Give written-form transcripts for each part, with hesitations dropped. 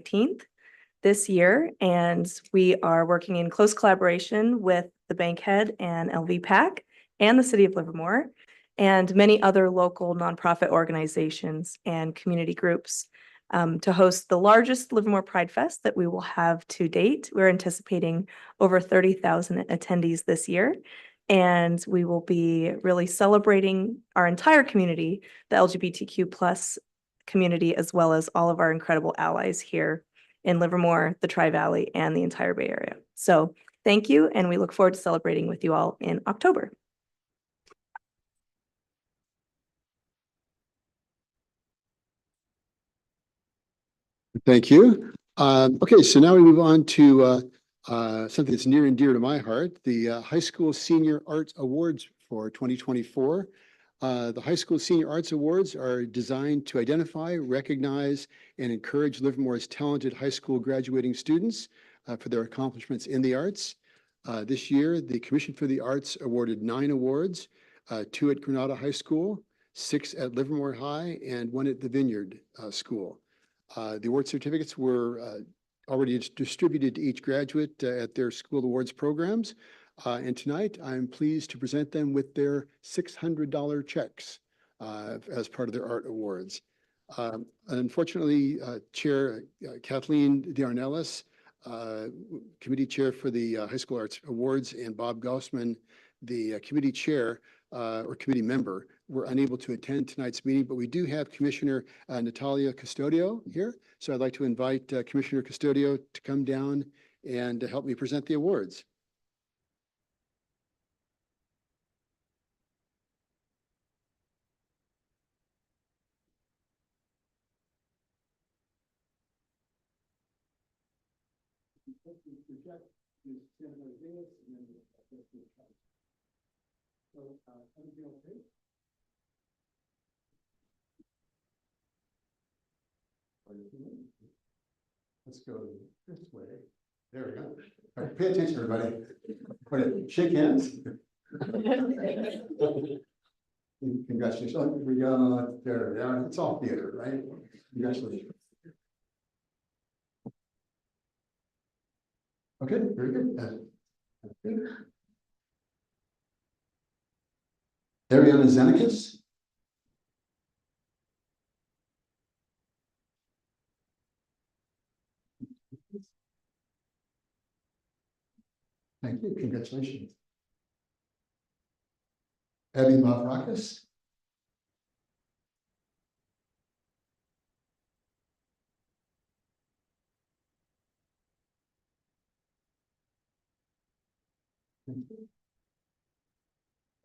15th this year, and we are working in close collaboration with the Bankhead and LVPAC and the City of Livermore and many other local nonprofit organizations and community groups to host the largest Livermore Pride Fest that we will have to date. We're anticipating over 30,000 attendees this year, and we will be really celebrating our entire community, the LGBTQ plus community, as well as all of our incredible allies here in Livermore, the Tri-Valley, and the entire Bay Area. So thank you, and we look forward to celebrating with you all in October. Thank you. Okay, so now we move on to something that's near and dear to my heart, the High School Senior Arts Awards for 2024. The High School Senior Arts Awards are designed to identify, recognize, and encourage Livermore's talented high school graduating students for their accomplishments in the arts. This year, the Commission for the Arts awarded 9 awards, 2 at Granada High School, 6 at Livermore High, and 1 at the Vineyard School. The award certificates were already distributed to each graduate at their school awards programs. And tonight, I'm pleased to present them with their $600 checks as part of their art awards. Unfortunately, Chair Kathleen D'Arnellis, Committee Chair for the High School Arts Awards, and Bob Gaussman, the Committee Chair or Committee Member, were unable to attend tonight's meeting, but we do have Commissioner Natalia Custodio here. So I'd like to invite Commissioner Custodio to come down and help me present the awards. Let's go this way. There we go. All right, pay attention, everybody. Shake hands. Congratulations. Oh, we got there. Yeah, it's all theater, right? Congratulations. Okay, very good. Ariana Zenekas. Thank you. Congratulations. Abby Mavrakis.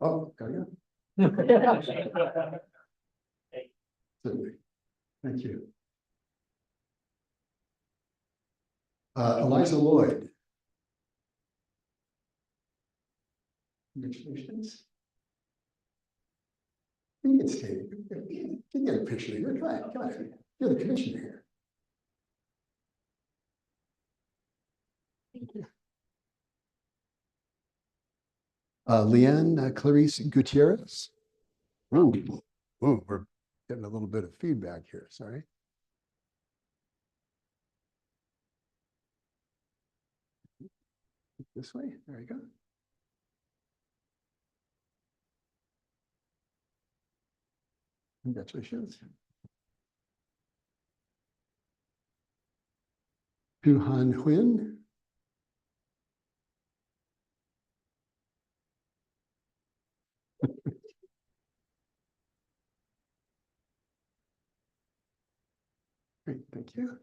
Oh, got you. Thank you. Eliza Lloyd. Congratulations. You can stay. You can get a picture here. Come on, come on. You're the commissioner here. Thank you. Leanne Clarice Gutierrez. Ooh, we're getting a little bit of feedback here. Sorry. This way. There you go. Congratulations. Puhan Huynh. Great, thank you.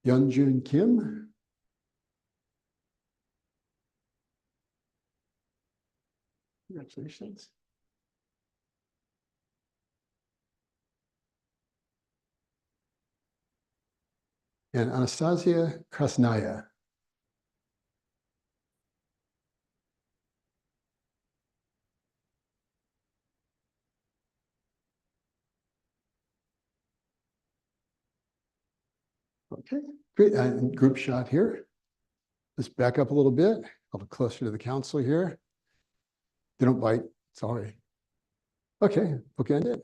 Yeonjun Kim. Congratulations. And Anastasia Krasnaya. Okay, great. And group shot here. Let's back up a little bit, a little closer to the council here. They don't bite, sorry. Okay, bookend it.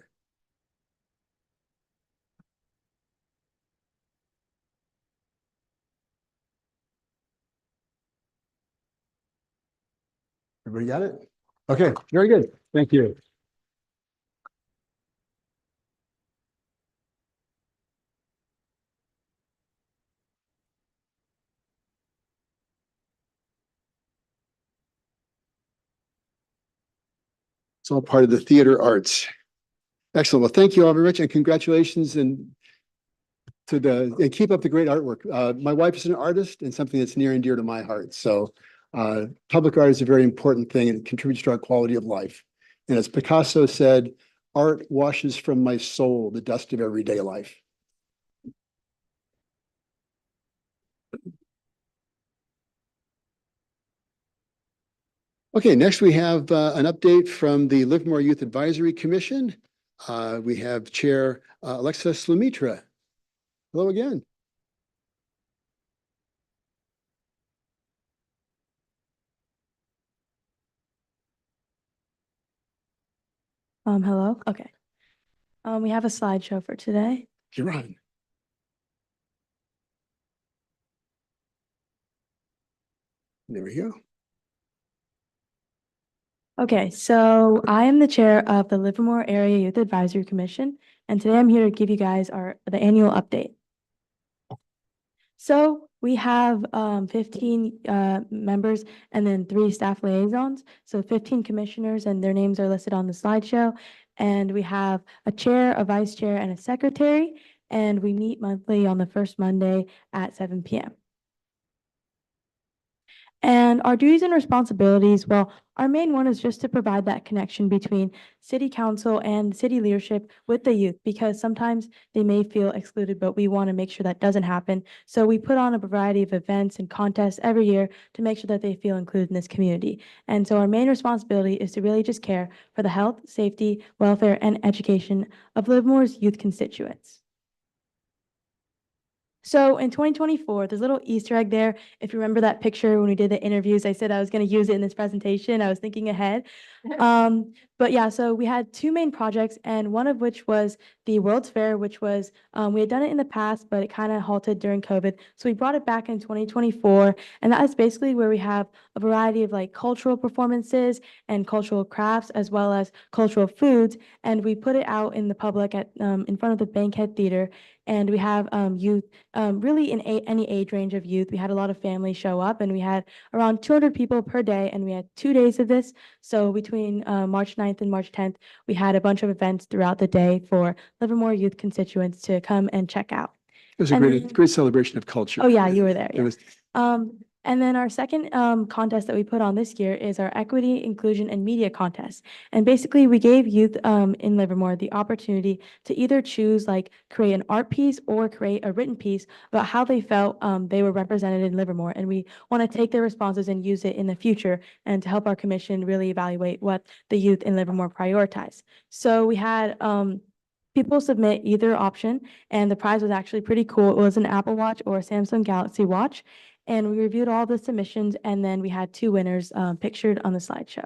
Everybody got it? Okay, very good. Thank you. It's all part of the theater arts. Excellent. Well, thank you all very much and congratulations and keep up the great artwork. My wife is an artist and something that's near and dear to my heart. So public art is a very important thing and it contributes to our quality of life. And as Picasso said, art washes from my soul the dust of everyday life. Okay, next we have an update from the Livermore Youth Advisory Commission. We have Chair Alexa Slumitra. Hello again. Hello. Okay. We have a slideshow for today. You're on. There we go. Okay, so I am the chair of the Livermore Area Youth Advisory Commission, and today I'm here to give you guys the annual update. So we have 15 members and then 3 staff liaisons. So 15 commissioners and their names are listed on the slideshow. And we have a chair, a vice chair, and a secretary. And we meet monthly on the first Monday at 7 p.m. And our duties and responsibilities, well, our main one is just to provide that connection between city council and city leadership with the youth, because sometimes they may feel excluded, but we want to make sure that doesn't happen. So we put on a variety of events and contests every year to make sure that they feel included in this community. And so our main responsibility is to really just care for the health, safety, welfare, and education of Livermore's youth constituents. So in 2024, there's a little Easter egg there. If you remember that picture when we did the interviews, I said I was going to use it in this presentation. I was thinking ahead. But yeah, so we had 2 main projects, and one of which was the World's Fair, which was, we had done it in the past, but it kind of halted during COVID. So we brought it back in 2024. And that is basically where we have a variety of like cultural performances and cultural crafts, as well as cultural foods. And we put it out in the public at in front of the Bankhead Theater. And we have youth, really in any age range of youth. We had a lot of families show up, and we had around 200 people per day, and we had 2 days of this. So between March 9th and March 10th, we had a bunch of events throughout the day for Livermore youth constituents to come and check out. It was a great celebration of culture. Oh yeah, you were there. It was. And then our second contest that we put on this year is our Equity, Inclusion, and Media Contest. And basically, we gave youth in Livermore the opportunity to either choose like create an art piece or create a written piece about how they felt they were represented in Livermore. And we want to take their responses and use it in the future and to help our commission really evaluate what the youth in Livermore prioritize. So we had people submit either option, and the prize was actually pretty cool. It was an Apple Watch or a Samsung Galaxy Watch. And we reviewed all the submissions, and then we had 2 winners pictured on the slideshow.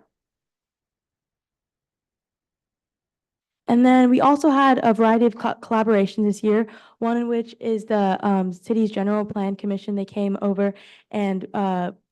And then we also had a variety of collaborations this year, one in which is the city's general plan commission. They came over and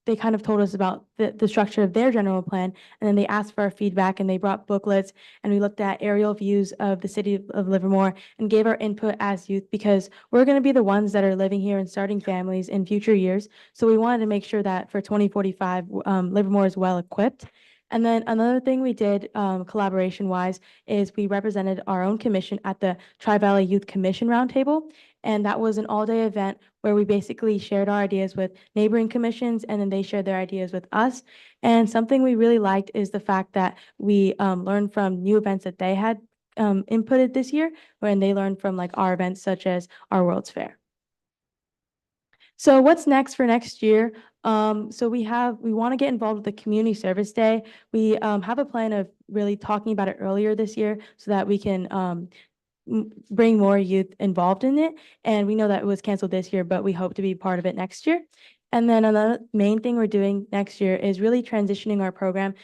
they kind of told us about the structure of their general plan, and then they asked for our feedback, and they brought booklets, and we looked at aerial views of the city of Livermore and gave our input as youth, because we're going to be the ones that are living here and starting families in future years. So we wanted to make sure that for 2045, Livermore is well equipped. And then another thing we did collaboration wise is we represented our own commission at the Tri-Valley Youth Commission Roundtable. And that was an all-day event where we basically shared our ideas with neighboring commissions, and then they shared their ideas with us. And something we really liked is the fact that we learned from new events that they had inputted this year, when they learned from like our events, such as our World's Fair. So what's next for next year? So we want to get involved with the Community Service Day. We have a plan of really talking about it earlier this year so that we can bring more youth involved in it. And we know that it was canceled this year, but we hope to be part of it next year. And then another main thing we're doing next year is really transitioning our program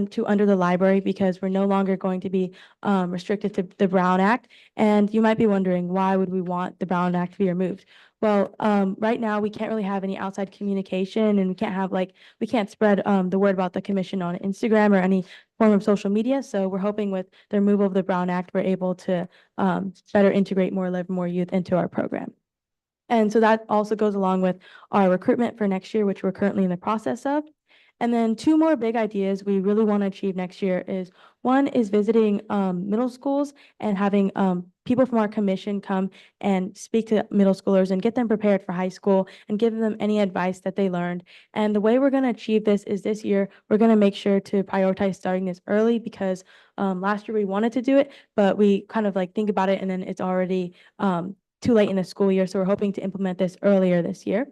to under the library because we're no longer going to be restricted to the Brown Act. And you might be wondering, why would we want the Brown Act to be removed? Well, right now we can't really have any outside communication, and we can't spread the word about the commission on Instagram or any form of social media. So we're hoping with the removal of the Brown Act, we're able to better integrate more Livermore youth into our program. And so that also goes along with our recruitment for next year, which we're currently in the process of. And then two more big ideas we really want to achieve next year is one is visiting middle schools and having people from our commission come and speak to middle schoolers and get them prepared for high school and give them any advice that they learned. And the way we're going to achieve this is this year, we're going to make sure to prioritize starting this early because last year we wanted to do it, but we kind of like think about it and then it's already too late in the school year. So we're hoping to implement this earlier this year.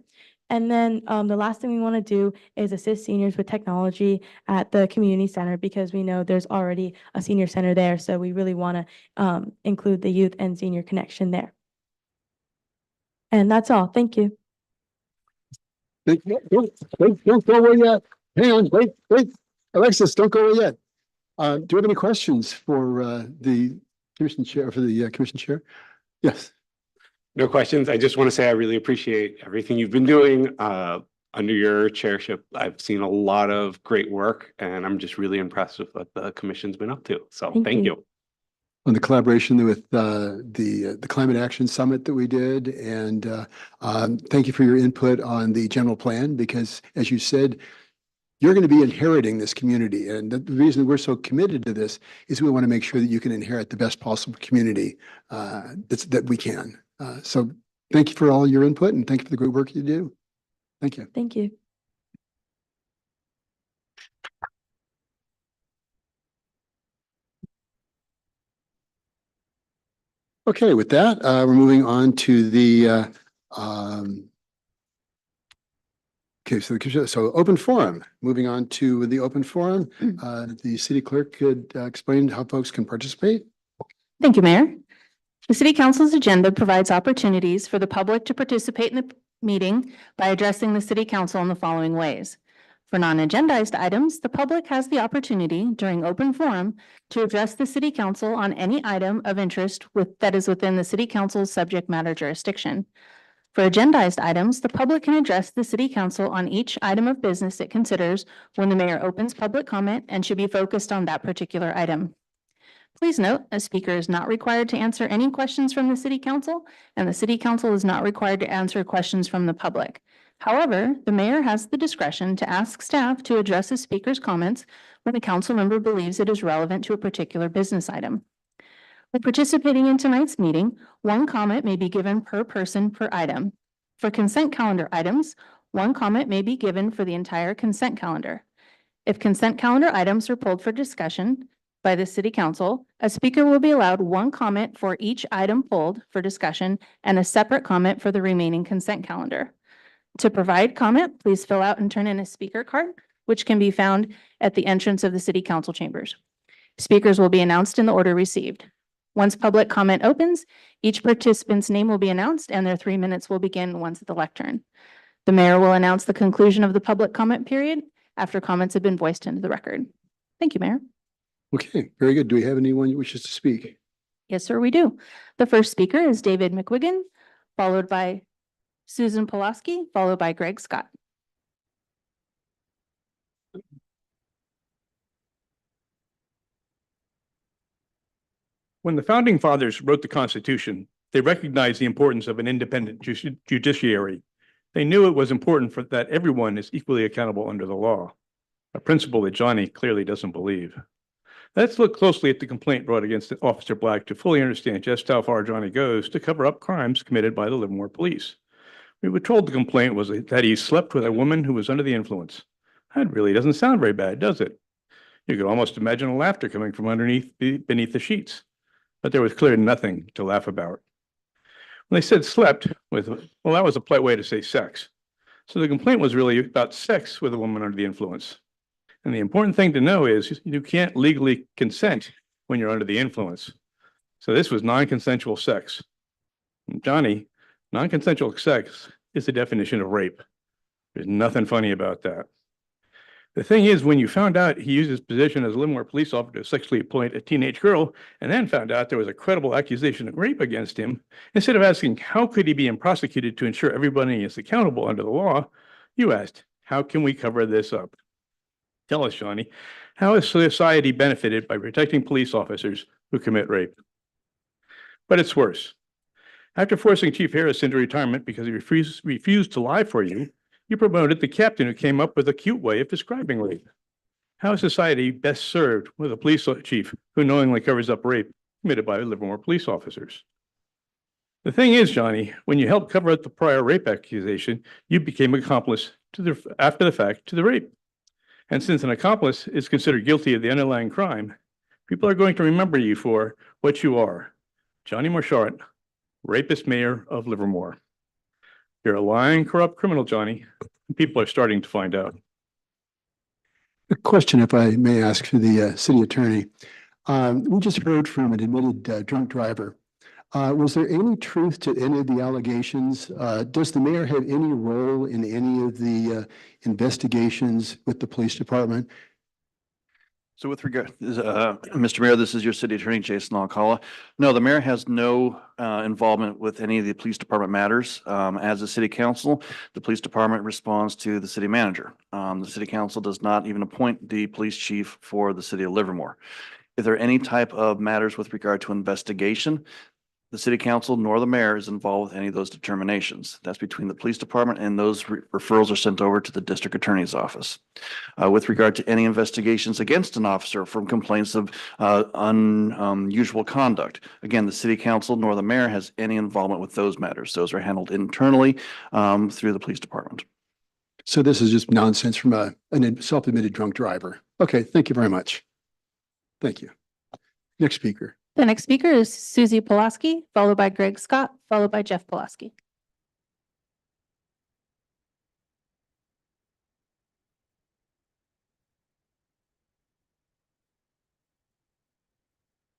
And then the last thing we want to do is assist seniors with technology at the community center because we know there's already a senior center there. So we really want to include the youth and senior connection there. And that's all. Thank you. Don't go away yet. Hang on, wait. Alexis, don't go away yet. Do you have any questions for the commission chair, commission chair? Yes. No questions. I just want to say I really appreciate everything you've been doing under your chairship. I've seen a lot of great work and I'm just really impressed with what the commission's been up to. So thank you. On the collaboration with the Climate Action Summit that we did. And thank you for your input on the general plan, because as you said, you're going to be inheriting this community. And the reason we're so committed to this is we want to make sure that you can inherit the best possible community that we can. So thank you for all your input and thank you for the great work you do. Thank you. Thank you. Okay, with that, we're moving on to the so open forum. Moving on to the open forum, the city clerk could explain how folks can participate. Thank you, Mayor. The City Council's agenda provides opportunities for the public to participate in the meeting by addressing the City Council in the following ways. For non-agendized items, the public has the opportunity during open forum to address the City Council on any item of interest that is within the City Council's subject matter jurisdiction. For agendized items, the public can address the City Council on each item of business it considers when the mayor opens public comment and should be focused on that particular item. Please note, a speaker is not required to answer any questions from the City Council, and the City Council is not required to answer questions from the public. However, the mayor has the discretion to ask staff to address a speaker's comments when a council member believes it is relevant to a particular business item. When participating in tonight's meeting, one comment may be given per person per item. For consent calendar items, one comment may be given for the entire consent calendar. If consent calendar items are pulled for discussion by the City Council, a speaker will be allowed one comment for each item pulled for discussion and a separate comment for the remaining consent calendar. To provide comment, please fill out and turn in a speaker card, which can be found at the entrance of the City Council chambers. Speakers will be announced in the order received. Once public comment opens, each participant's name will be announced and their 3 minutes will begin once at the lectern. The mayor will announce the conclusion of the public comment period after comments have been voiced into the record. Thank you, Mayor. Okay, very good. Do we have anyone who wishes to speak? Yes, sir, we do. The first speaker is David McWiggin, followed by Susan Pulaski, followed by Greg Scott. When the founding fathers wrote the Constitution, they recognized the importance of an independent judiciary. They knew it was important that everyone is equally accountable under the law, a principle that Johnny clearly doesn't believe. Let's look closely at the complaint brought against Officer Black to fully understand just how far Johnny goes to cover up crimes committed by the Livermore police. We were told the complaint was that he slept with a woman who was under the influence. That really doesn't sound very bad, does it? You could almost imagine laughter coming from beneath the sheets, but there was clearly nothing to laugh about. When they said slept with, well, that was a polite way to say sex. So the complaint was really about sex with a woman under the influence. And the important thing to know is you can't legally consent when you're under the influence. So this was non-consensual sex. And Johnny, non-consensual sex is the definition of rape. There's nothing funny about that. The thing is, when you found out he used his position as a Livermore police officer to sexually exploit a teenage girl, and then found out there was a credible accusation of rape against him, instead of asking how could he be prosecuted to ensure everybody is accountable under the law, you asked, how can we cover this up? Tell us, Johnny, how has society benefited by protecting police officers who commit rape? But it's worse. After forcing Chief Harris into retirement because he refused to lie for you, you promoted the captain who came up with a cute way of describing rape. How is society best served with a police chief who knowingly covers up rape committed by Livermore police officers? The thing is, Johnny, when you helped cover up the prior rape accusation, you became accomplice after the fact to the rape. And since an accomplice is considered guilty of the underlying crime, people are going to remember you for what you are, Johnny Marchart, rapist mayor of Livermore. You're a lying, corrupt criminal, Johnny, and people are starting to find out. A question, if I may ask, to the city attorney. We just heard from an admitted drunk driver. Was there any truth to any of the allegations? Does the mayor have any role in any of the investigations with the police department? So with regard, Mr. Mayor, this is your city attorney, Jason Alcala. No, the mayor has no involvement with any of the police department matters. As a city council, the police department responds to the city manager. The city council does not even appoint the police chief for the city of Livermore. If there are any type of matters with regard to investigation, the city council nor the mayor is involved with any of those determinations. That's between the police department, and those referrals are sent over to the district attorney's office. With regard to any investigations against an officer from complaints of unusual conduct, again, the city council nor the mayor has any involvement with those matters. Those are handled internally through the police department. So this is just nonsense from a self-admitted drunk driver. Okay, thank you very much. Thank you. Next speaker. The next speaker is Susie Pulaski, followed by Greg Scott, followed by Jeff Pulaski.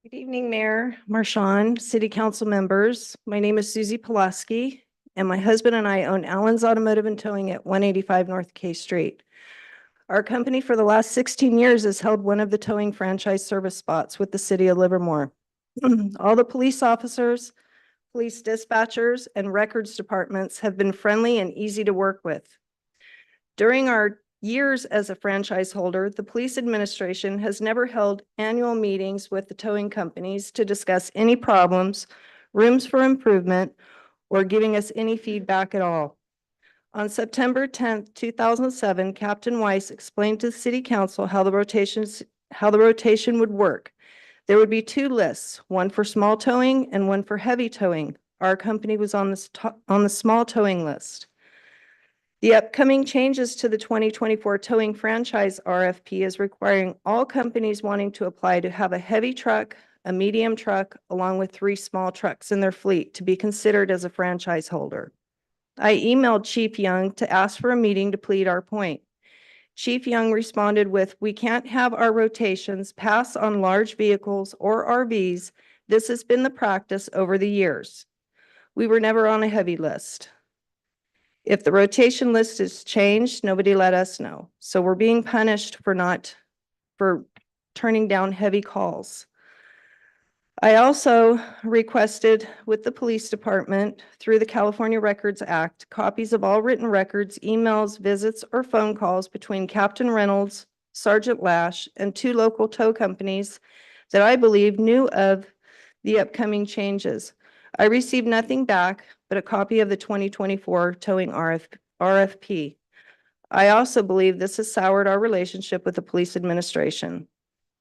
Good evening, Mayor Marchand, City Council members. My name is Susie Pulaski, and my husband and I own Allen's Automotive and Towing at 185 North K Street. Our company for the last 16 years has held one of the towing franchise service spots with the city of Livermore. All the police officers, police dispatchers, and records departments have been friendly and easy to work with. During our years as a franchise holder, the police administration has never held annual meetings with the towing companies to discuss any problems, rooms for improvement, or giving us any feedback at all. On September 10th, 2007, Captain Weiss explained to the city council how the rotation would work. There would be two lists, one for small towing and one for heavy towing. Our company was on the small towing list. The upcoming changes to the 2024 towing franchise RFP is requiring all companies wanting to apply to have a heavy truck, a medium truck, along with 3 small trucks in their fleet to be considered as a franchise holder. I emailed Chief Young to ask for a meeting to plead our point. Chief Young responded with, "We can't have our rotations pass on large vehicles or RVs. This has been the practice over the years. We were never on a heavy list. If the rotation list is changed, nobody let us know. So we're being punished for turning down heavy calls." I also requested with the police department through the California Records Act, copies of all written records, emails, visits, or phone calls between Captain Reynolds, Sergeant Lash, and 2 local tow companies that I believe knew of the upcoming changes. I received nothing back but a copy of the 2024 towing RFP. I also believe this has soured our relationship with the police administration.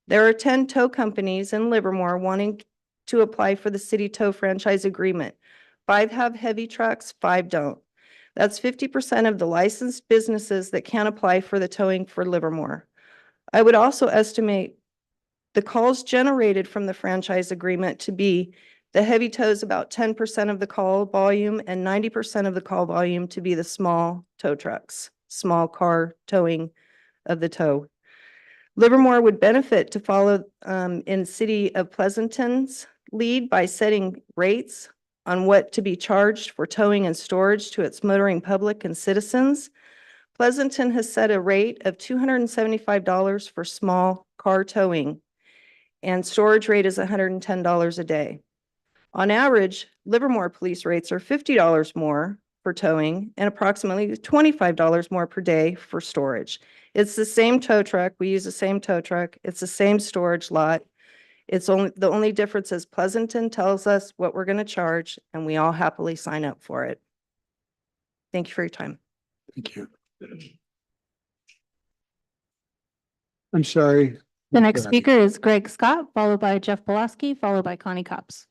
There are 10 tow companies in Livermore wanting to apply for the city tow franchise agreement. 5 have heavy trucks, 5 don't. That's 50% of the licensed businesses that can apply for the towing for Livermore. I would also estimate the calls generated from the franchise agreement to be the heavy tows about 10% of the call volume and 90% of the call volume to be the small tow trucks, small car towing of the tow. Livermore would benefit to follow in City of Pleasanton's lead by setting rates on what to be charged for towing and storage to its motoring public and citizens. Pleasanton has set a rate of $275 for small car towing, and storage rate is $110 a day. On average, Livermore police rates are $50 more for towing and approximately $25 more per day for storage. It's the same tow truck. We use the same tow truck. It's the same storage lot. The only difference is Pleasanton tells us what we're going to charge, and we all happily sign up for it. Thank you for your time. Thank you. I'm sorry. The next Go ahead. speaker is Greg Scott, followed by Jeff Pulaski, followed by Connie Cops.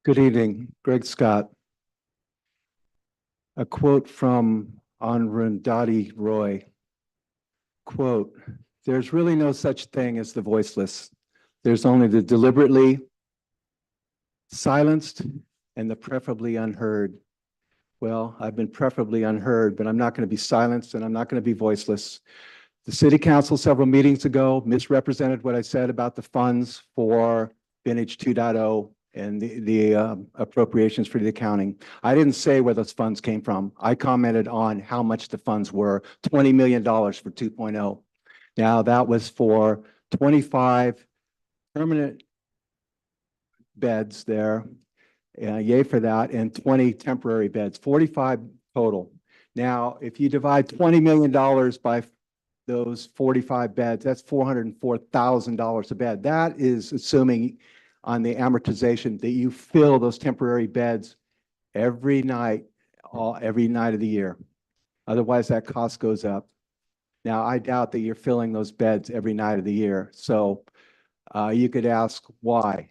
Good evening, Greg Scott. A quote from Arundhati Roy. Quote, "There's really no such thing as the voiceless. There's only the deliberately silenced and the preferably unheard." Well, I've been preferably unheard, but I'm not going to be silenced and I'm not going to be voiceless. The city council several meetings ago misrepresented what I said about the funds for Vintage 2.0 and the appropriations for the accounting. I didn't say where those funds came from. I commented on how much the funds were, $20 million for 2.0. Now that was for 25 permanent beds there, yay for that, and 20 temporary beds, 45 total. Now, if you divide $20 million by those 45 beds, that's $404,000 a bed. That is assuming on the amortization that you fill those temporary beds every night of the year. Otherwise, that cost goes up. Now, I doubt that you're filling those beds every night of the year. So you could ask why.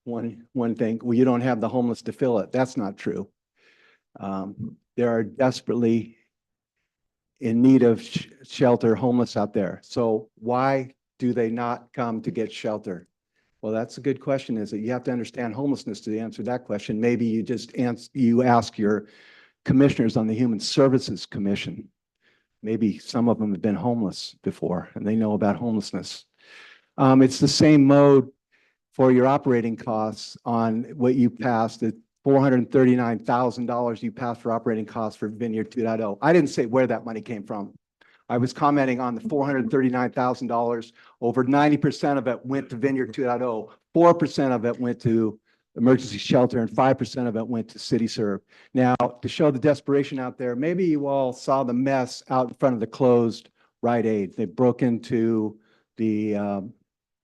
One thing, well, you don't have the homeless to fill it. That's not true. There are desperately in need of shelter homeless out there. So why do they not come to get shelter? Well, that's a good question, is that you have to understand homelessness to answer that question. Maybe you just ask your commissioners on the Human Services Commission. Maybe some of them have been homeless before and they know about homelessness. It's the same mode for your operating costs on what you passed, the $439,000 you passed for operating costs for Vineyard 2.0. I didn't say where that money came from. I was commenting on the $439,000. Over 90% of it went to Vineyard 2.0. 4% of it went to emergency shelter and 5% of it went to CityServe. Now, to show the desperation out there, maybe you all saw the mess out in front of the closed Rite Aid. They broke into the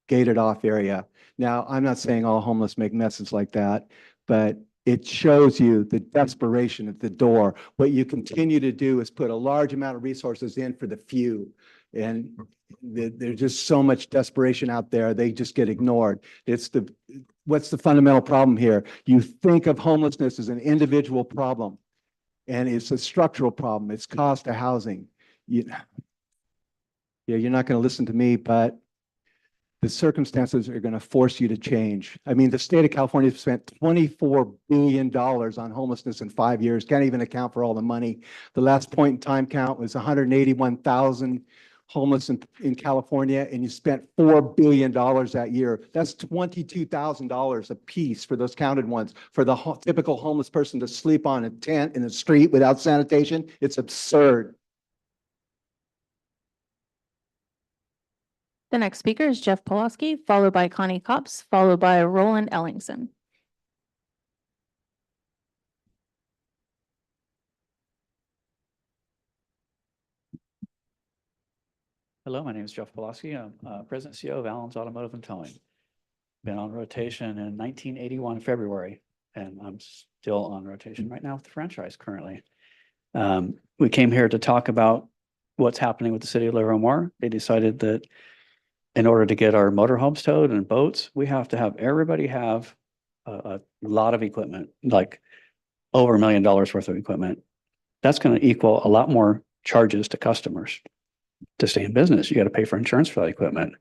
gated off area. Now, I'm not saying all homeless make messes like that, but it shows you the desperation at the door. What you continue to do is put a large amount of resources in for the few. And there's just so much desperation out there, they just get ignored. What's the fundamental problem here? You think of homelessness as an individual problem, and it's a structural problem. It's cost of housing. You're not going to listen to me, but the circumstances are going to force you to change. I mean, the state of California has spent $24 billion on homelessness in 5 years. Can't even account for all the money. The last point in time count was 181,000 homeless in California, and you spent $4 billion that year. That's $22,000 a piece for those counted ones. For the typical homeless person to sleep on a tent in the street without sanitation, it's absurd. The next speaker is Jeff Pulaski, followed by Connie Cops, followed by Roland Ellingson. Hello, my name is Jeff Pulaski. I'm President and CEO of Allen's Automotive and Towing. Been on rotation in 1981 February, and I'm still on rotation right now with the franchise currently. We came here to talk about what's happening with the city of Livermore. They decided that in order to get our motorhomes towed and boats, we have to have everybody have a lot of equipment, like over $1 million worth of equipment. That's going to equal a lot more charges to customers. To stay in business, you got to pay for insurance for that equipment.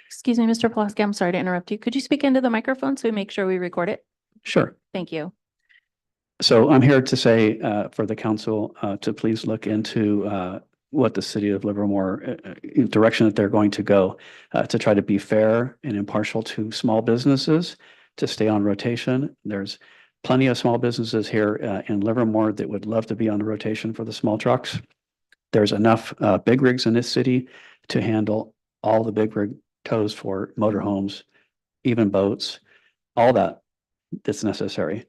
Excuse me, Mr. Pulaski, I'm sorry to interrupt you. Could you speak into the microphone so we make sure we record it? Sure. Thank you. So I'm here to say for the council to please look into what the city of Livermore direction that they're going to go to try to be fair and impartial to small businesses to stay on rotation. There's plenty of small businesses here in Livermore that would love to be on the rotation for the small trucks. There's enough big rigs in this city to handle all the big rig tows for motorhomes, even boats, all that's necessary.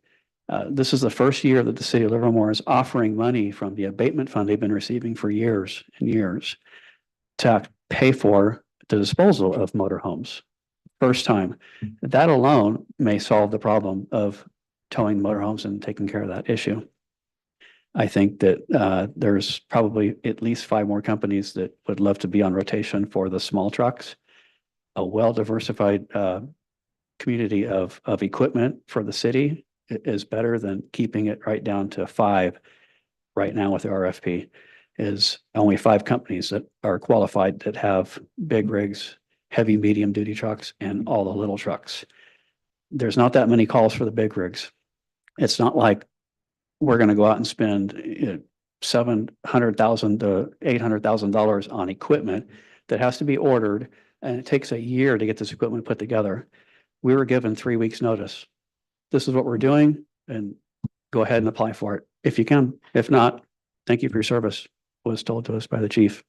This is the first year that the city of Livermore is offering money from the abatement fund they've been receiving for years and years to pay for the disposal of motorhomes. First time. That alone may solve the problem of towing motorhomes and taking care of that issue. I think that there's probably at least 5 more companies that would love to be on rotation for the small trucks. A well-diversified community of equipment for the city is better than keeping it right down to 5 right now with the RFP. Is only 5 companies that are qualified that have big rigs, heavy, medium duty trucks, and all the little trucks. There's not that many calls for the big rigs. It's not like we're going to go out and spend $700,000 to $800,000 on equipment that has to be ordered, and it takes a year to get this equipment put together. We were given 3 weeks notice. This is what we're doing, and go ahead and apply for it if you can. If not, thank you for your service, was told to us by the chief.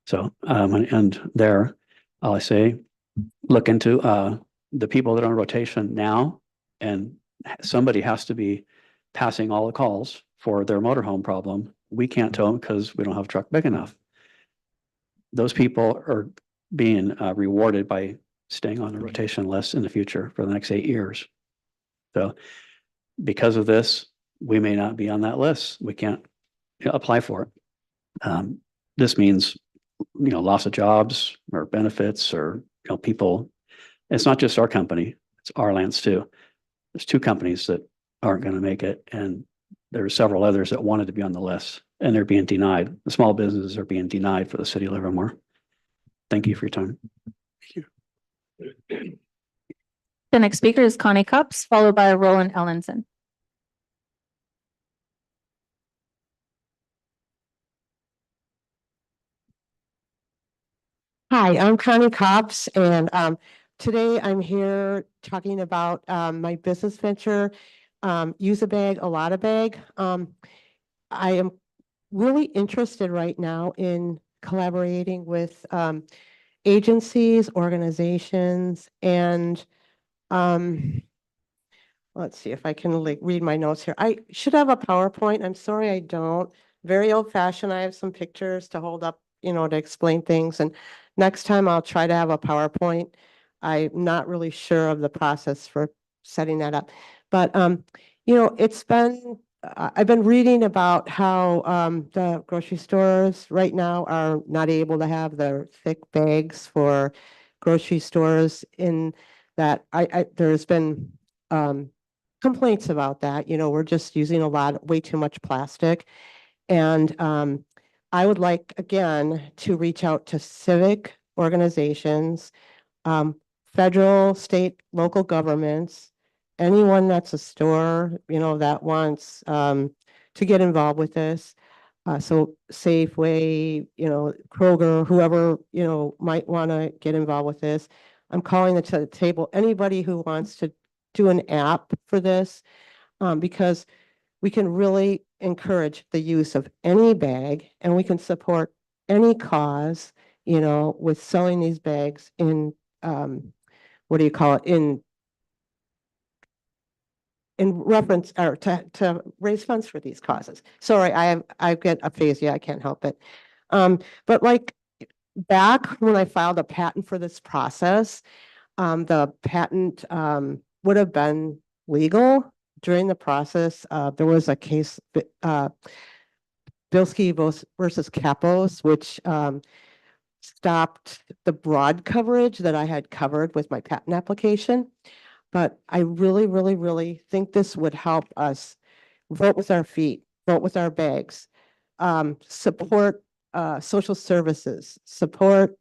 So I'm going to end there. All I say, look into the people that are on rotation now, and somebody has to be passing all the calls for their motorhome problem. We can't tow them because we don't have a truck big enough. Those people are being rewarded by staying on the rotation list in the future for the next 8 years. So because of this, we may not be on that list. We can't apply for it. This means, loss of jobs or benefits or, people. It's not just our company, it's Our-Lands too. There's 2 companies that aren't going to make it, and there are several others that wanted to be on the list, and they're being denied. The small businesses are being denied for the city of Livermore. Thank you for your time. The next speaker is Connie Cups, followed by Roland Ellenson. Hi, I'm Connie Cops, and today I'm here talking about my business venture, Use a Bag, a Lot of Bag. I am really interested right now in collaborating with agencies, organizations, and let's see if I can read my notes here. I should have a PowerPoint. I'm sorry I don't. Very old fashioned. I have some pictures to hold up, to explain things. And next time I'll try to have a PowerPoint. I'm not really sure of the process for setting that up. But, it's been, I've been reading about how the grocery stores right now are not able to have their thick bags for grocery stores in that there's been complaints about that. We're just using way too much plastic. And I would like, again, to reach out to civic organizations, federal, state, local governments, anyone that's a store, that wants to get involved with this. So Safeway, Kroger, whoever, might want to get involved with this. I'm calling it to the table, anybody who wants to do an app for this, because we can really encourage the use of any bag, and we can support any cause, with selling these bags in, in reference or to raise funds for these causes. Sorry, I get aphasia, I can't help it. But like back when I filed a patent for this process, the patent would have been legal. During the process, there was a case, Bilski versus Kapos, which stopped the broad coverage that I had covered with my patent application. But I really, really, really think this would help us vote with our feet, vote with our bags, support social services, support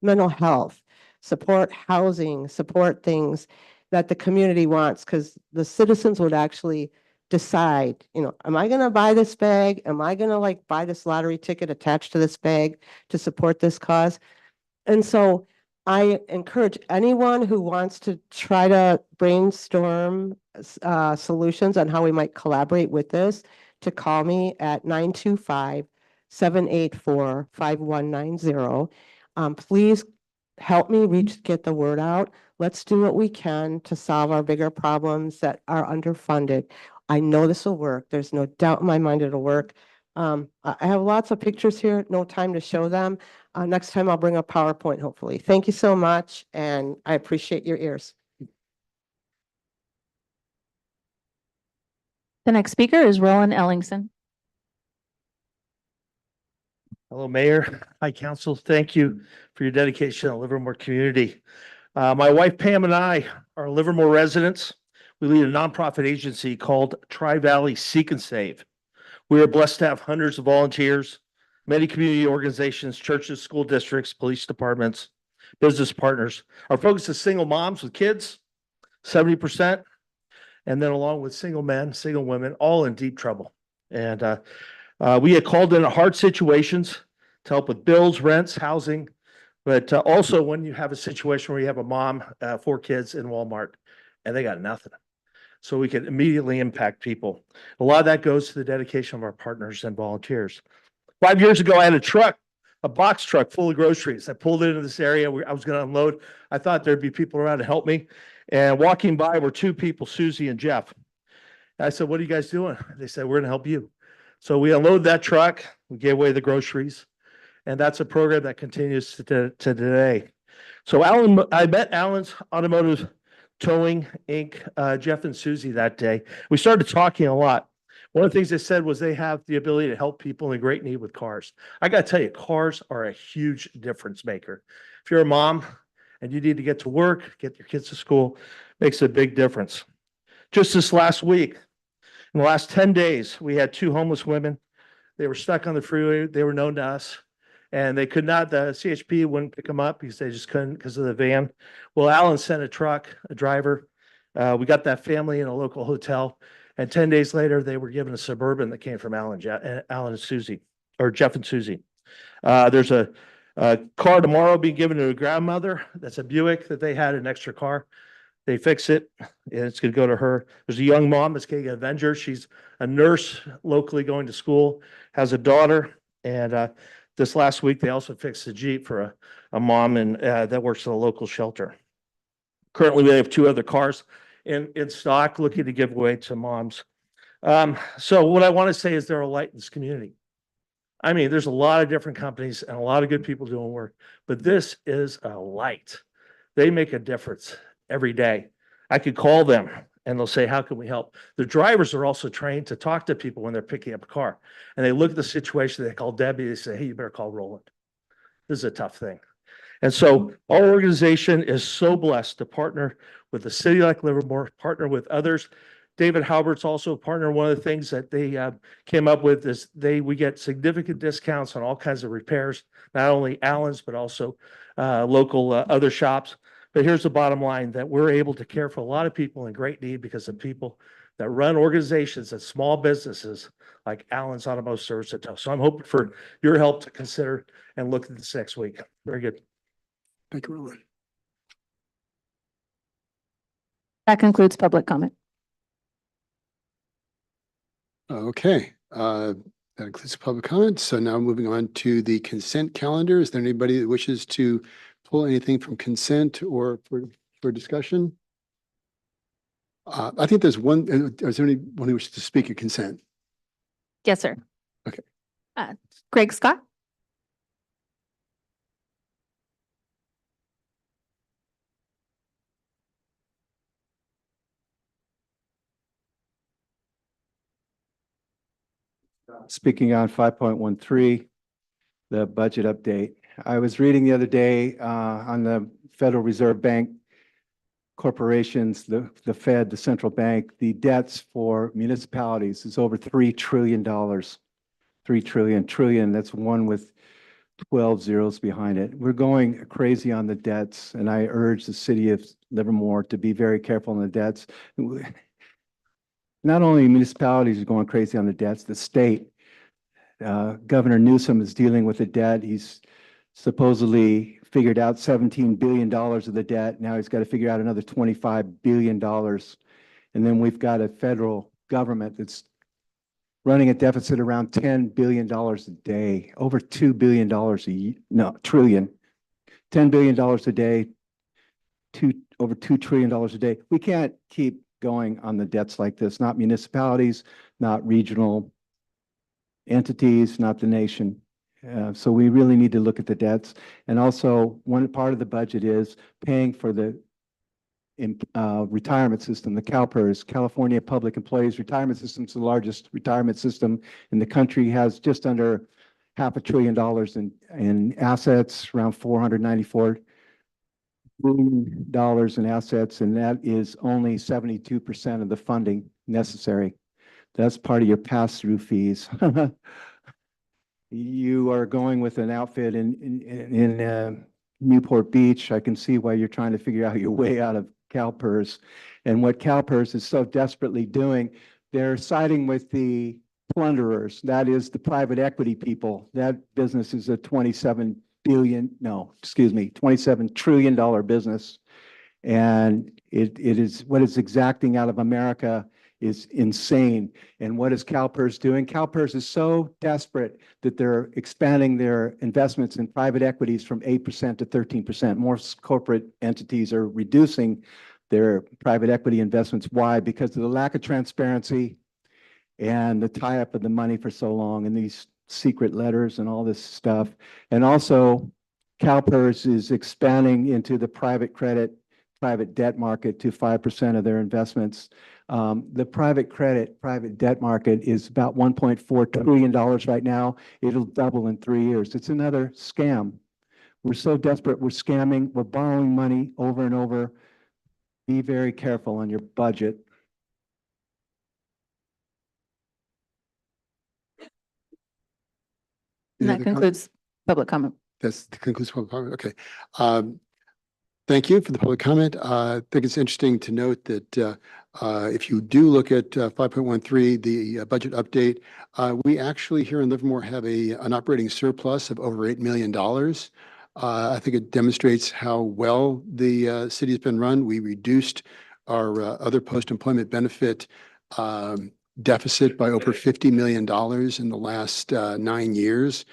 mental health, support housing, support things that the community wants, because the citizens would actually decide, am I going to buy this bag? Am I going to buy this lottery ticket attached to this bag to support this cause? And so I encourage anyone who wants to try to brainstorm solutions on how we might collaborate with this to call me at 925-784-5190. Please help me get the word out. Let's do what we can to solve our bigger problems that are underfunded. I know this will work. There's no doubt in my mind it'll work. I have lots of pictures here, no time to show them. Next time I'll bring a PowerPoint, hopefully. Thank you so much, and I appreciate your ears. The next speaker is Roland Ellingson. Hello, Mayor. Hi, Council. Thank you for your dedication to the Livermore community. My wife Pam and I are Livermore residents. We lead a nonprofit agency called Tri-Valley Seek and Save. We are blessed to have hundreds of volunteers, many community organizations, churches, school districts, police departments, business partners. Our focus is single moms with kids, 70%, and then along with single men, single women, all in deep trouble. And we get called into hard situations to help with bills, rents, housing, but also when you have a situation where you have a mom, 4 kids in Walmart, and they got nothing. So we can immediately impact people. A lot of that goes to the dedication of our partners and volunteers. 5 years ago, I had a truck, a box truck full of groceries. I pulled into this area where I was going to unload. I thought there'd be people around to help me. And walking by were 2 people, Susie and Jeff. And I said, "What are you guys doing?" They said, "We're going to help you." So we unloaded that truck. We gave away the groceries. And that's a program that continues to today. So I met Allen's Automotive Towing Inc., Jeff and Susie that day. We started talking a lot. One of the things they said was they have the ability to help people in great need with cars. I got to tell you, cars are a huge difference maker. If you're a mom and you need to get to work, get your kids to school, makes a big difference. Just this last week, in the last 10 days, we had 2 homeless women. They were stuck on the freeway. They were known to us. And they could not, the CHP wouldn't pick them up because they just couldn't because of the van. Well, Alan sent a truck, a driver. We got that family in a local hotel. And 10 days later, they were given a Suburban that came from Alan and Susie, or Jeff and Susie. There's a car tomorrow being given to a grandmother. That's a Buick that they had, an extra car. They fix it, and it's going to go to her. There's a young mom that's getting an Avenger. She's a nurse locally going to school, has a daughter, and this last week, they also fixed a Jeep for a mom that works at a local shelter. Currently, we have 2 other cars in stock looking to give away to moms. So what I want to say is they're a light in this community. I mean, there's a lot of different companies and a lot of good people doing work, but this is a light. They make a difference every day. I could call them and they'll say, "How can we help?" The drivers are also trained to talk to people when they're picking up a car. And they look at the situation, they call Debbie, they say, "Hey, you better call Roland. This is a tough thing." And so our organization is so blessed to partner with a city like Livermore, partner with others. David Halbert's also a partner. One of the things that they came up with is we get significant discounts on all kinds of repairs, not only Allen's, but also local other shops. But here's the bottom line, that we're able to care for a lot of people in great need because of people that run organizations and small businesses like Allen's Automotive Service at Tow. So I'm hoping for your help to consider and look at this next week. Very good. Thank you, Roland. That concludes public comment. Okay, that includes public comment. So now moving on to the consent calendar. Is there anybody that wishes to pull anything from consent or for discussion? I think there's one, is there anyone who wishes to speak at consent? Yes, sir. Okay. Greg Scott. Speaking on 5.13, the budget update. I was reading the other day on the Federal Reserve Bank corporations, the Fed, the central bank, the debts for municipalities is over $3 trillion. 3 trillion, that's one with 12 zeros behind it. We're going crazy on the debts, and I urge the city of Livermore to be very careful on the debts. Not only municipalities are going crazy on the debts, the state. Governor Newsom is dealing with the debt. He's supposedly figured out $17 billion of the debt. Now he's got to figure out another $25 billion. And then we've got a federal government that's running a deficit around $10 billion a day, over $2 billion trillion, $10 billion a day, over $2 trillion a day. We can't keep going on the debts like this, not municipalities, not regional entities, not the nation. So we really need to look at the debts. And also, one part of the budget is paying for the retirement system, the CalPERS, California Public Employees Retirement System. Is the largest retirement system in the country, has just under $500 billion in assets, around $494 billion in assets, and that is only 72% of the funding necessary. That's part of your pass-through fees. You are going with an outfit in Newport Beach. I can see why you're trying to figure out your way out of CalPERS. And what CalPERS is so desperately doing, they're siding with the plunderers. That is the private equity people. That business is a $27 trillion business. And it is what it's exacting out of America is insane. And what is CalPERS doing? CalPERS is so desperate that they're expanding their investments in private equities from 8% to 13%. More corporate entities are reducing their private equity investments. Why? Because of the lack of transparency and the tie-up of the money for so long and these secret letters and all this stuff. And also, CalPERS is expanding into the private credit, private debt market to 5% of their investments. The private credit, private debt market is about $1.4 trillion right now. It'll double in 3 years. It's another scam. We're so desperate. We're scamming. We're borrowing money over and over. Be very careful on your budget. And that concludes public comment. That concludes public comment. Okay. Thank you for the public comment. I think it's interesting to note that if you do look at 5.13, the budget update, we actually here in Livermore have an operating surplus of over $8 million. I think it demonstrates how well the city has been run. We reduced our other post-employment benefit deficit by over $50 million in the last 9 years.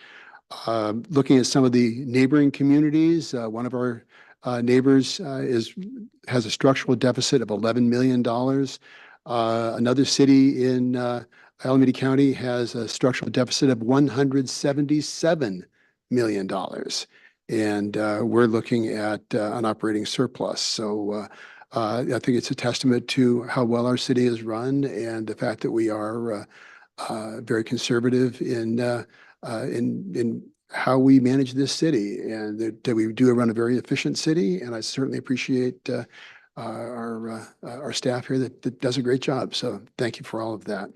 Looking at some of the neighboring communities, one of our neighbors has a structural deficit of $11 million. Another city in Alameda County has a structural deficit of $177 million. And we're looking at an operating surplus. So I think it's a testament to how well our city is run and the fact that we are very conservative in how we manage this city, and that we do run a very efficient city. And I certainly appreciate our staff here that does a great job. So thank you for all of that.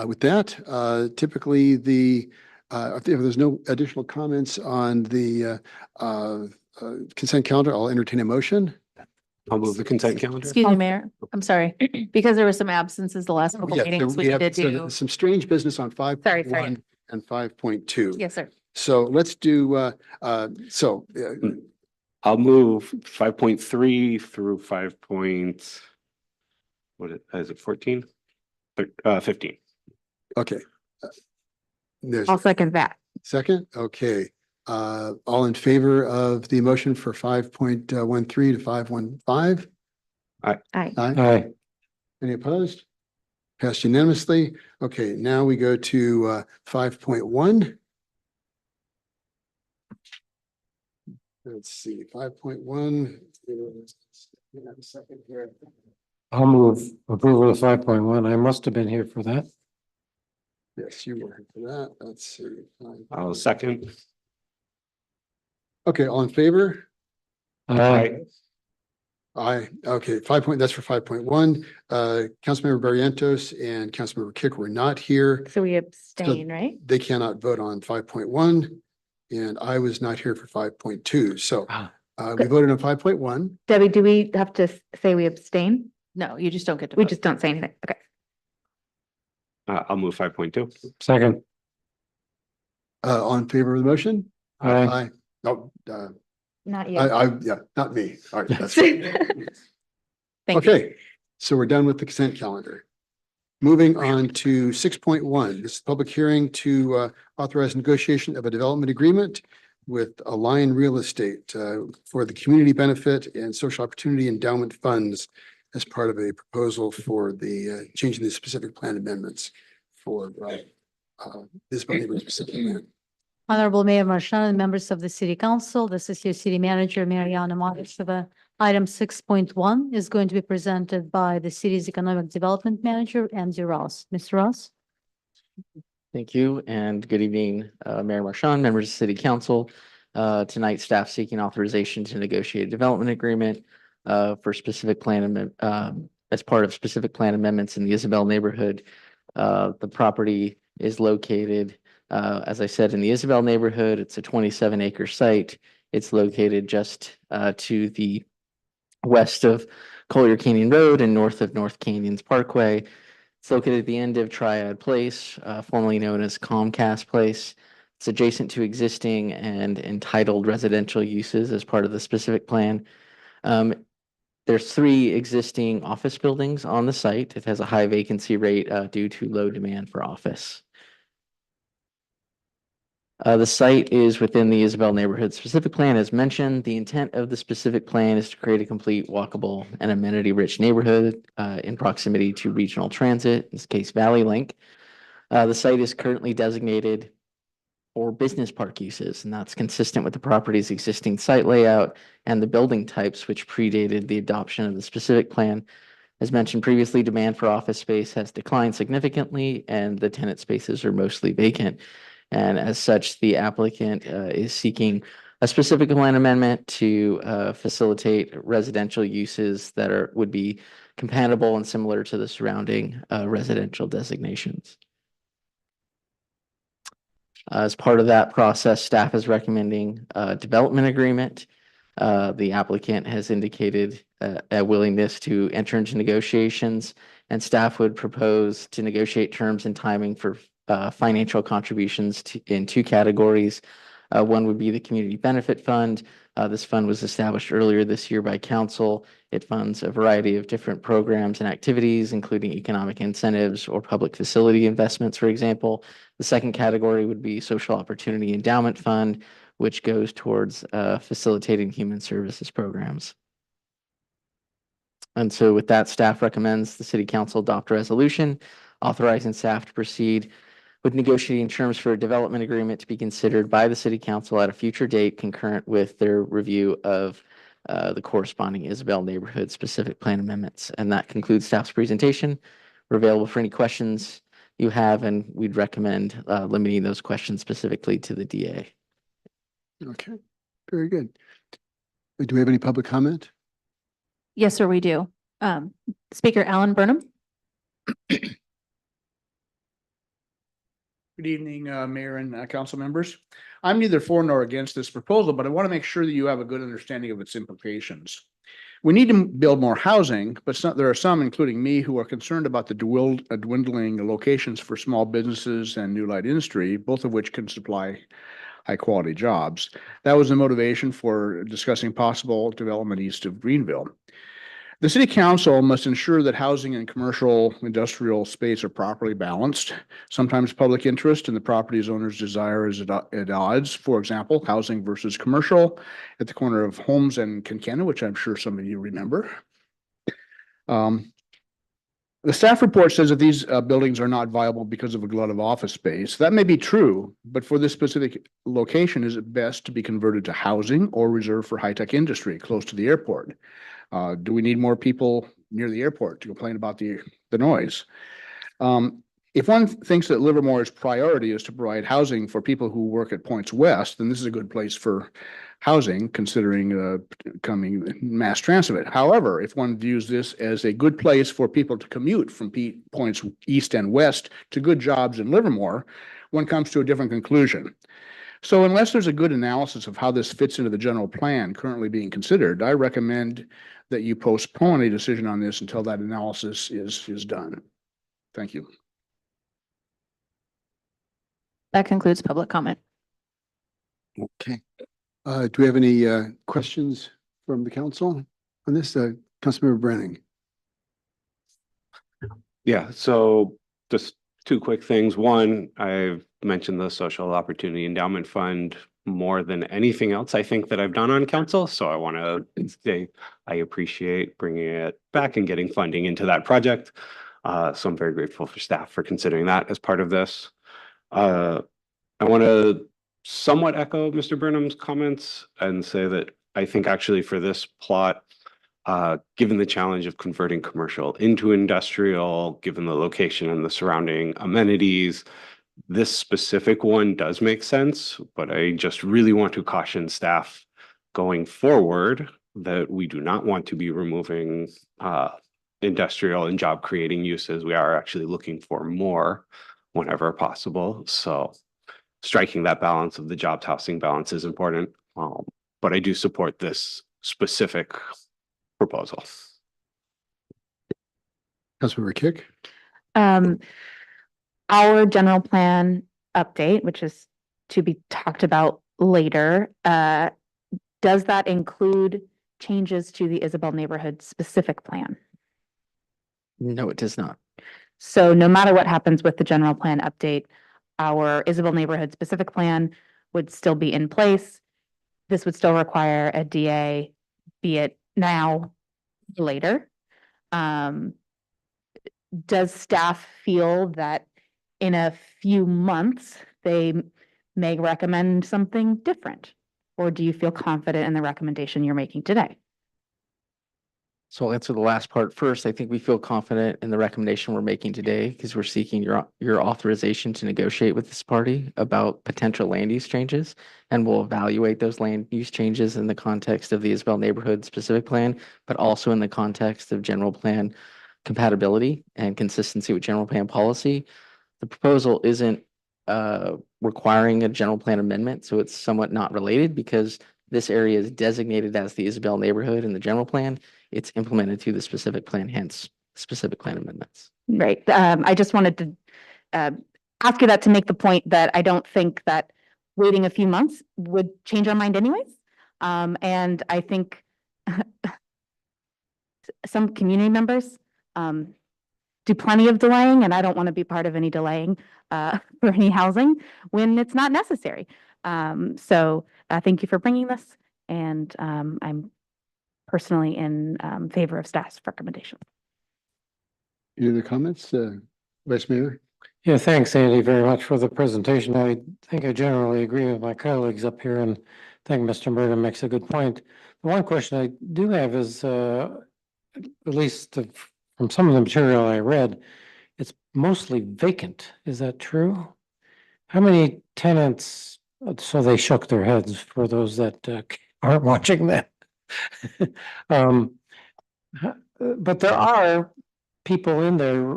With that, typically if there's no additional comments on the consent calendar, I'll entertain a motion. I'll move the consent calendar. Excuse me, Mayor. I'm sorry. Because there were some absences the last couple Yeah, meetings, we have did do. some strange business on 5.1 and 5.2. Yes, sir. So let's do, I'll move 5.3 through 14? 15. okay. There's I'll second that. second, okay. All in favor of the motion for 5.13 to 5.15? Aye. Aye. Any opposed? Passed unanimously. Okay, now we go to 5.1. Let's see, 5.1. I'll move approval of 5.1. I must have been here for that. Yes, you were here for that. Let's see. I'll second. Okay, all in favor? Aye. Aye. Okay, that's for 5.1. Councilmember Barrientos and Councilmember Kick were not here. So we abstain, right? They cannot vote on 5.1. And I was not here for 5.2. So we voted on 5.1. Debbie, do we have to say we abstain? No, you just don't get to. We vote. just don't say anything. Okay. I'll move 5.2. Second. All in favor of the motion? Aye. No, Not yeah, not me. All right, that's fine. Thank you. Okay, so we're done with the consent calendar. Moving on to 6.1, this is a public hearing to authorize negotiation of a development agreement with Align Real Estate for the community benefit and social opportunity endowment funds as part of a proposal for the changing the specific plan amendments for this specific plan. Honorable Mayor Marchand and members of the City Council, this is your City Manager, Mariana Matisheva. Item 6.1 is going to be presented by the city's Economic Development Manager, Andy Ross. Mr. Ross? Thank you and good evening, Mayor Marchand, members of City Council. Tonight, staff seeking authorization to negotiate a development agreement for specific plan as part of specific plan amendments in the Isabel neighborhood. The property is located, as I said, in the Isabel neighborhood. It's a 27-acre site. It's located just to the west of Collier Canyon Road and north of North Canyons Parkway. It's located at the end of Triad Place, formerly known as Comcast Place. It's adjacent to existing and entitled residential uses as part of the specific plan. There's 3 existing office buildings on the site. It has a high vacancy rate due to low demand for office. The site is within the Isabel neighborhood specific plan. As mentioned, the intent of the specific plan is to create a complete walkable and amenity-rich neighborhood in proximity to regional transit, in this case, Valley Link. The site is currently designated for business park uses, and that's consistent with the property's existing site layout and the building types, which predated the adoption of the specific plan. As mentioned previously, demand for office space has declined significantly, and the tenant spaces are mostly vacant. And as such, the applicant is seeking a specific plan amendment to facilitate residential uses that would be compatible and similar to the surrounding residential designations. As part of that process, staff is recommending a development agreement. The applicant has indicated a willingness to enter into negotiations, and staff would propose to negotiate terms and timing for financial contributions in 2 categories. One would be the Community Benefit Fund. This fund was established earlier this year by council. It funds a variety of different programs and activities, including economic incentives or public facility investments, for example. The second category would be Social Opportunity Endowment Fund, which goes towards facilitating human services programs. And so with that, staff recommends the City Council adopt a resolution authorizing staff to proceed with negotiating terms for a development agreement to be considered by the City Council at a future date concurrent with their review of the corresponding Isabel neighborhood specific plan amendments. And that concludes staff's presentation. We're available for any questions you have, and we'd recommend limiting those questions specifically to the DA. Okay, very good. Do we have any public comment? Yes, sir, we do. Speaker Alan Burnham. Good evening, Mayor and council members. I'm neither for nor against this proposal, but I want to make sure that you have a good understanding of its implications. We need to build more housing, but there are some, including me, who are concerned about the dwindling locations for small businesses and new light industry, both of which can supply high-quality jobs. That was the motivation for discussing possible development east of Greenville. The City Council must ensure that housing and commercial industrial space are properly balanced. Sometimes public interest and the property's owner's desire is at odds. For example, housing versus commercial at the corner of Holmes and Kinkenna, which I'm sure some of you remember. The staff report says that these buildings are not viable because of a glut of office space. That may be true, but for this specific location, is it best to be converted to housing or reserved for high-tech industry close to the airport? Do we need more people near the airport to complain about the noise? If one thinks that Livermore's priority is to provide housing for people who work at Points West, then this is a good place for housing, considering coming mass transit. However, if one views this as a good place for people to commute from Points East and West to good jobs in Livermore, one comes to a different conclusion. So unless there's a good analysis of how this fits into the general plan currently being considered, I recommend that you postpone a decision on this until that analysis is done. Thank you. That concludes public comment. Okay. Do we have any questions from the council on this? Councilmember Brennan? Yeah, so just two quick things. One, I've mentioned the Social Opportunity Endowment Fund more than anything else I think that I've done on council. So I want to say I appreciate bringing it back and getting funding into that project. So I'm very grateful for staff for considering that as part of this. I want to somewhat echo Mr. Burnham's comments and say that I think actually for this plot, given the challenge of converting commercial into industrial, given the location and the surrounding amenities, this specific one does make sense, but I just really want to caution staff going forward that we do not want to be removing industrial and job creating uses. We are actually looking for more whenever possible. So striking that balance of the jobs housing balance is important. But I do support this specific proposal. Councilmember Kick? Our general plan update, which is to be talked about later, does that include changes to the Isabel neighborhood specific plan? No, it does not. So no matter what happens with the general plan update, our Isabel neighborhood specific plan would still be in place. This would still require a DA, be it now, or later. Does staff feel that in a few months, they may recommend something different? Or do you feel confident in the recommendation you're making today? So I'll answer the last part first. I think we feel confident in the recommendation we're making today because we're seeking your authorization to negotiate with this party about potential land use changes. And we'll evaluate those land use changes in the context of the Isabel neighborhood specific plan, but also in the context of general plan compatibility and consistency with general plan policy. The proposal isn't requiring a general plan amendment, so it's somewhat not related because this area is designated as the Isabel neighborhood in the general plan. It's implemented through the specific plan, hence specific plan amendments. Right. I just wanted to ask you that to make the point that I don't think that waiting a few months would change our mind anyways. And I think some community members do plenty of delaying, and I don't want to be part of any delaying for any housing when it's not necessary. So thank you for bringing this, and I'm personally in favor of staff's recommendation. Any other comments, Vice Mayor? Yeah, thanks, Andy, very much for the presentation. I think I generally agree with my colleagues up here and I think Mr. Burnham makes a good point. The one question I do have is, at least from some of the material I read, it's mostly vacant. Is that true? How many tenants, so they shook their heads for those that aren't watching that. But there are people in there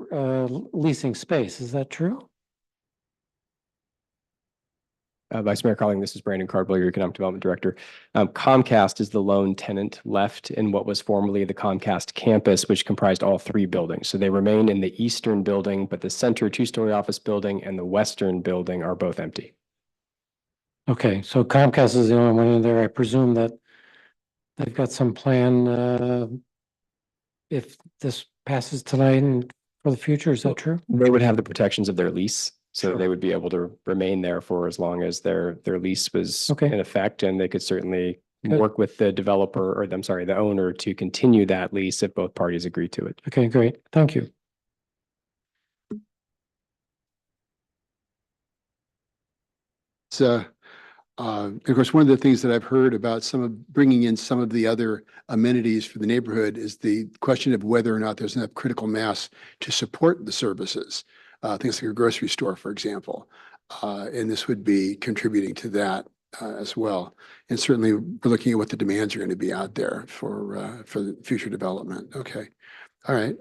leasing space. Is that true? Vice Mayor Carling, this is Brandon Cardwell, your Economic Development Director. Comcast is the lone tenant left in what was formerly the Comcast campus, which comprised all three buildings. So they remain in the eastern building, but the center two-story office building and the western building are both empty. Okay, so Comcast is the only one in there. I presume that they've got some plan if this passes tonight and for the future. Is that true? They would have the protections of their lease. So they would be able to remain there for as long as their lease was in effect, and they could certainly work with the developer or the owner to continue that lease if both parties agree to it. Okay, great. Thank you. So, of course, one of the things that I've heard about bringing in some of the other amenities for the neighborhood is the question of whether or not there's enough critical mass to support the services. Things like a grocery store, for example. And this would be contributing to that as well. And certainly we're looking at what the demands are going to be out there for the future development. Okay. All right.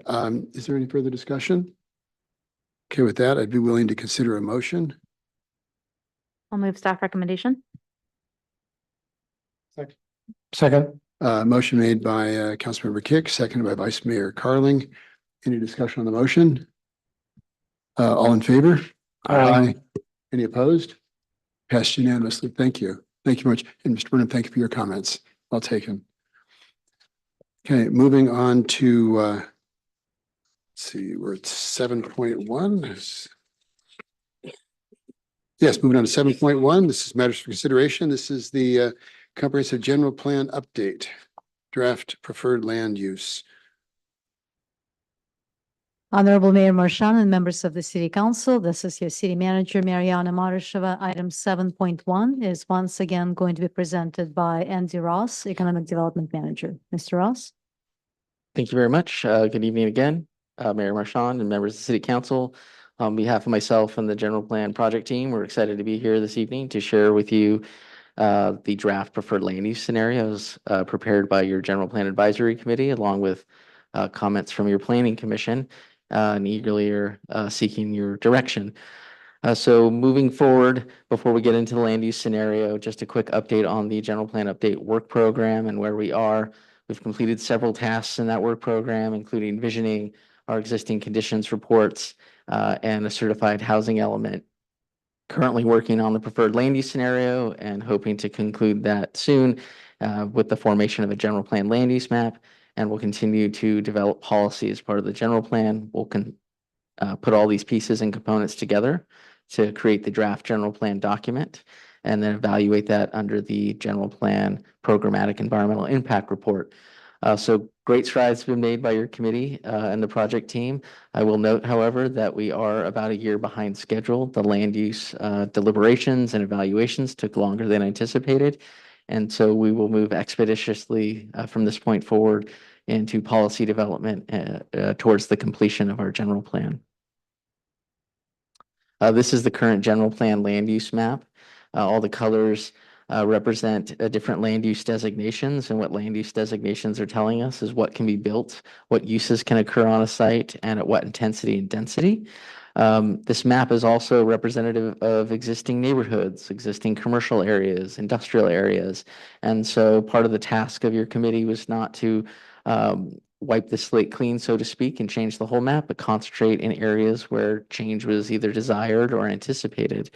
Is there any further discussion? Okay, with that, I'd be willing to consider a motion. I'll move staff recommendation. Second. Motion made by Councilmember Kick, seconded by Vice Mayor Carling. Any discussion on the motion? All in favor? Aye. Any opposed? Passed unanimously. Thank you. Thank you much. And Mr. Burnham, thank you for your comments. Well taken. Okay, moving on to, let's see, we're at 7.1. Yes, moving on to 7.1. This is matters for consideration. This is the comprehensive general plan update, draft preferred land use. Honorable Mayor Marchand and members of the City Council, this is your City Manager, Mariana Marisheva. Item 7.1 is once again going to be presented by Andy Ross, Economic Development Manager. Mr. Ross? Thank you very much. Good evening again, Mayor Marchand and members of the City Council. On behalf of myself and the General Plan Project Team, we're excited to be here this evening to share with you the draft preferred land use scenarios prepared by your General Plan Advisory Committee, along with comments from your Planning Commission, and eagerly are seeking your direction. So moving forward, before we get into the land use scenario, just a quick update on the General Plan Update Work Program and where we are. We've completed several tasks in that work program, including visioning our existing conditions reports and a certified housing element. Currently working on the preferred land use scenario and hoping to conclude that soon with the formation of a general plan land use map. And we'll continue to develop policy as part of the general plan. We'll put all these pieces and components together to create the draft general plan document and then evaluate that under the general plan programmatic environmental impact report. So great strides have been made by your committee and the project team. I will note, however, that we are about a year behind schedule. The land use deliberations and evaluations took longer than anticipated. And so we will move expeditiously from this point forward into policy development towards the completion of our general plan. This is the current general plan land use map. All the colors represent different land use designations, and what land use designations are telling us is what can be built, what uses can occur on a site, and at what intensity and density. This map is also representative of existing neighborhoods, existing commercial areas, industrial areas. And so part of the task of your committee was not to wipe the slate clean, so to speak, and change the whole map, but concentrate in areas where change was either desired or anticipated.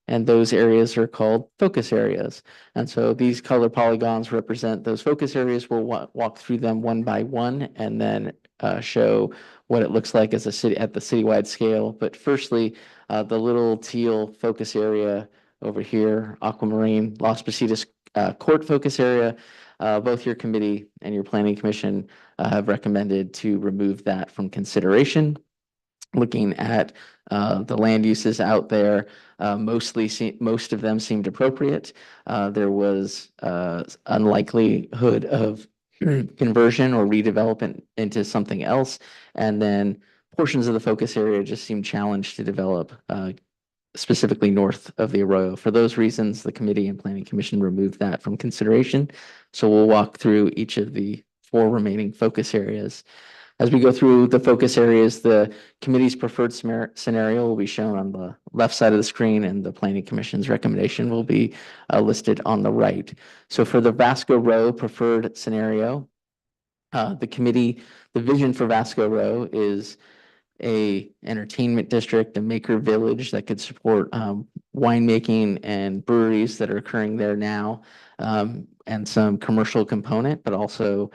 And those areas are called focus areas. And so these color polygons represent those focus areas. We'll walk through them one by one and then show what it looks like as a city at the citywide scale. But firstly, the little teal focus area over here, Aquamarine, Las Positas Court focus area, both your committee and your planning commission have recommended to remove that from consideration. Looking at the land uses out there, most of them seemed appropriate. There was unlikelihood of conversion or redevelopment into something else. And then portions of the focus area just seemed challenged to develop, specifically north of the Arroyo. For those reasons, the committee and planning commission removed that from consideration. So we'll walk through each of the 4 remaining focus areas. As we go through the focus areas, the committee's preferred scenario will be shown on the left side of the screen, and the planning commission's recommendation will be listed on the right. So for the Vasco Row preferred scenario, the vision for Vasco Row is a entertainment district, a maker village that could support winemaking and breweries that are occurring there now, and some commercial component, but also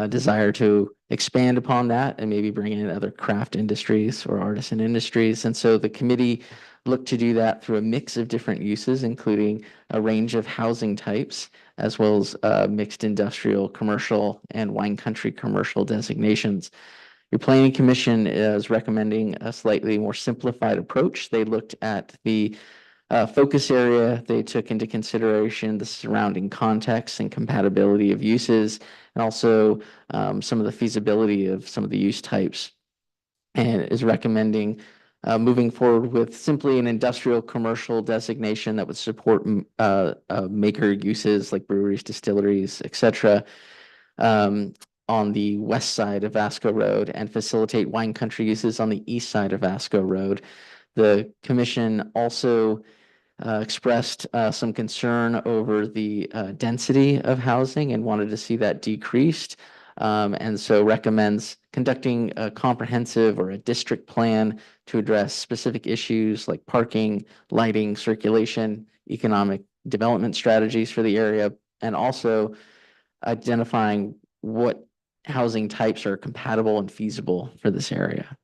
desire to expand upon that and maybe bring in other craft industries or artisan industries. And so the committee looked to do that through a mix of different uses, including a range of housing types, as well as mixed industrial, commercial, and wine country commercial designations. Your planning commission is recommending a slightly more simplified approach. They looked at the focus area. They took into consideration the surrounding context and compatibility of uses, and also some of the feasibility of some of the use types, and is recommending moving forward with simply an industrial commercial designation that would support maker uses like breweries, distilleries, etc. On the west side of Vasco Road, and facilitate wine country uses on the east side of Vasco Road. The commission also expressed some concern over the density of housing and wanted to see that decreased, and so recommends conducting a comprehensive or a district plan to address specific issues like parking, lighting, circulation, economic development strategies for the area, and also identifying what housing types are compatible and feasible for this area.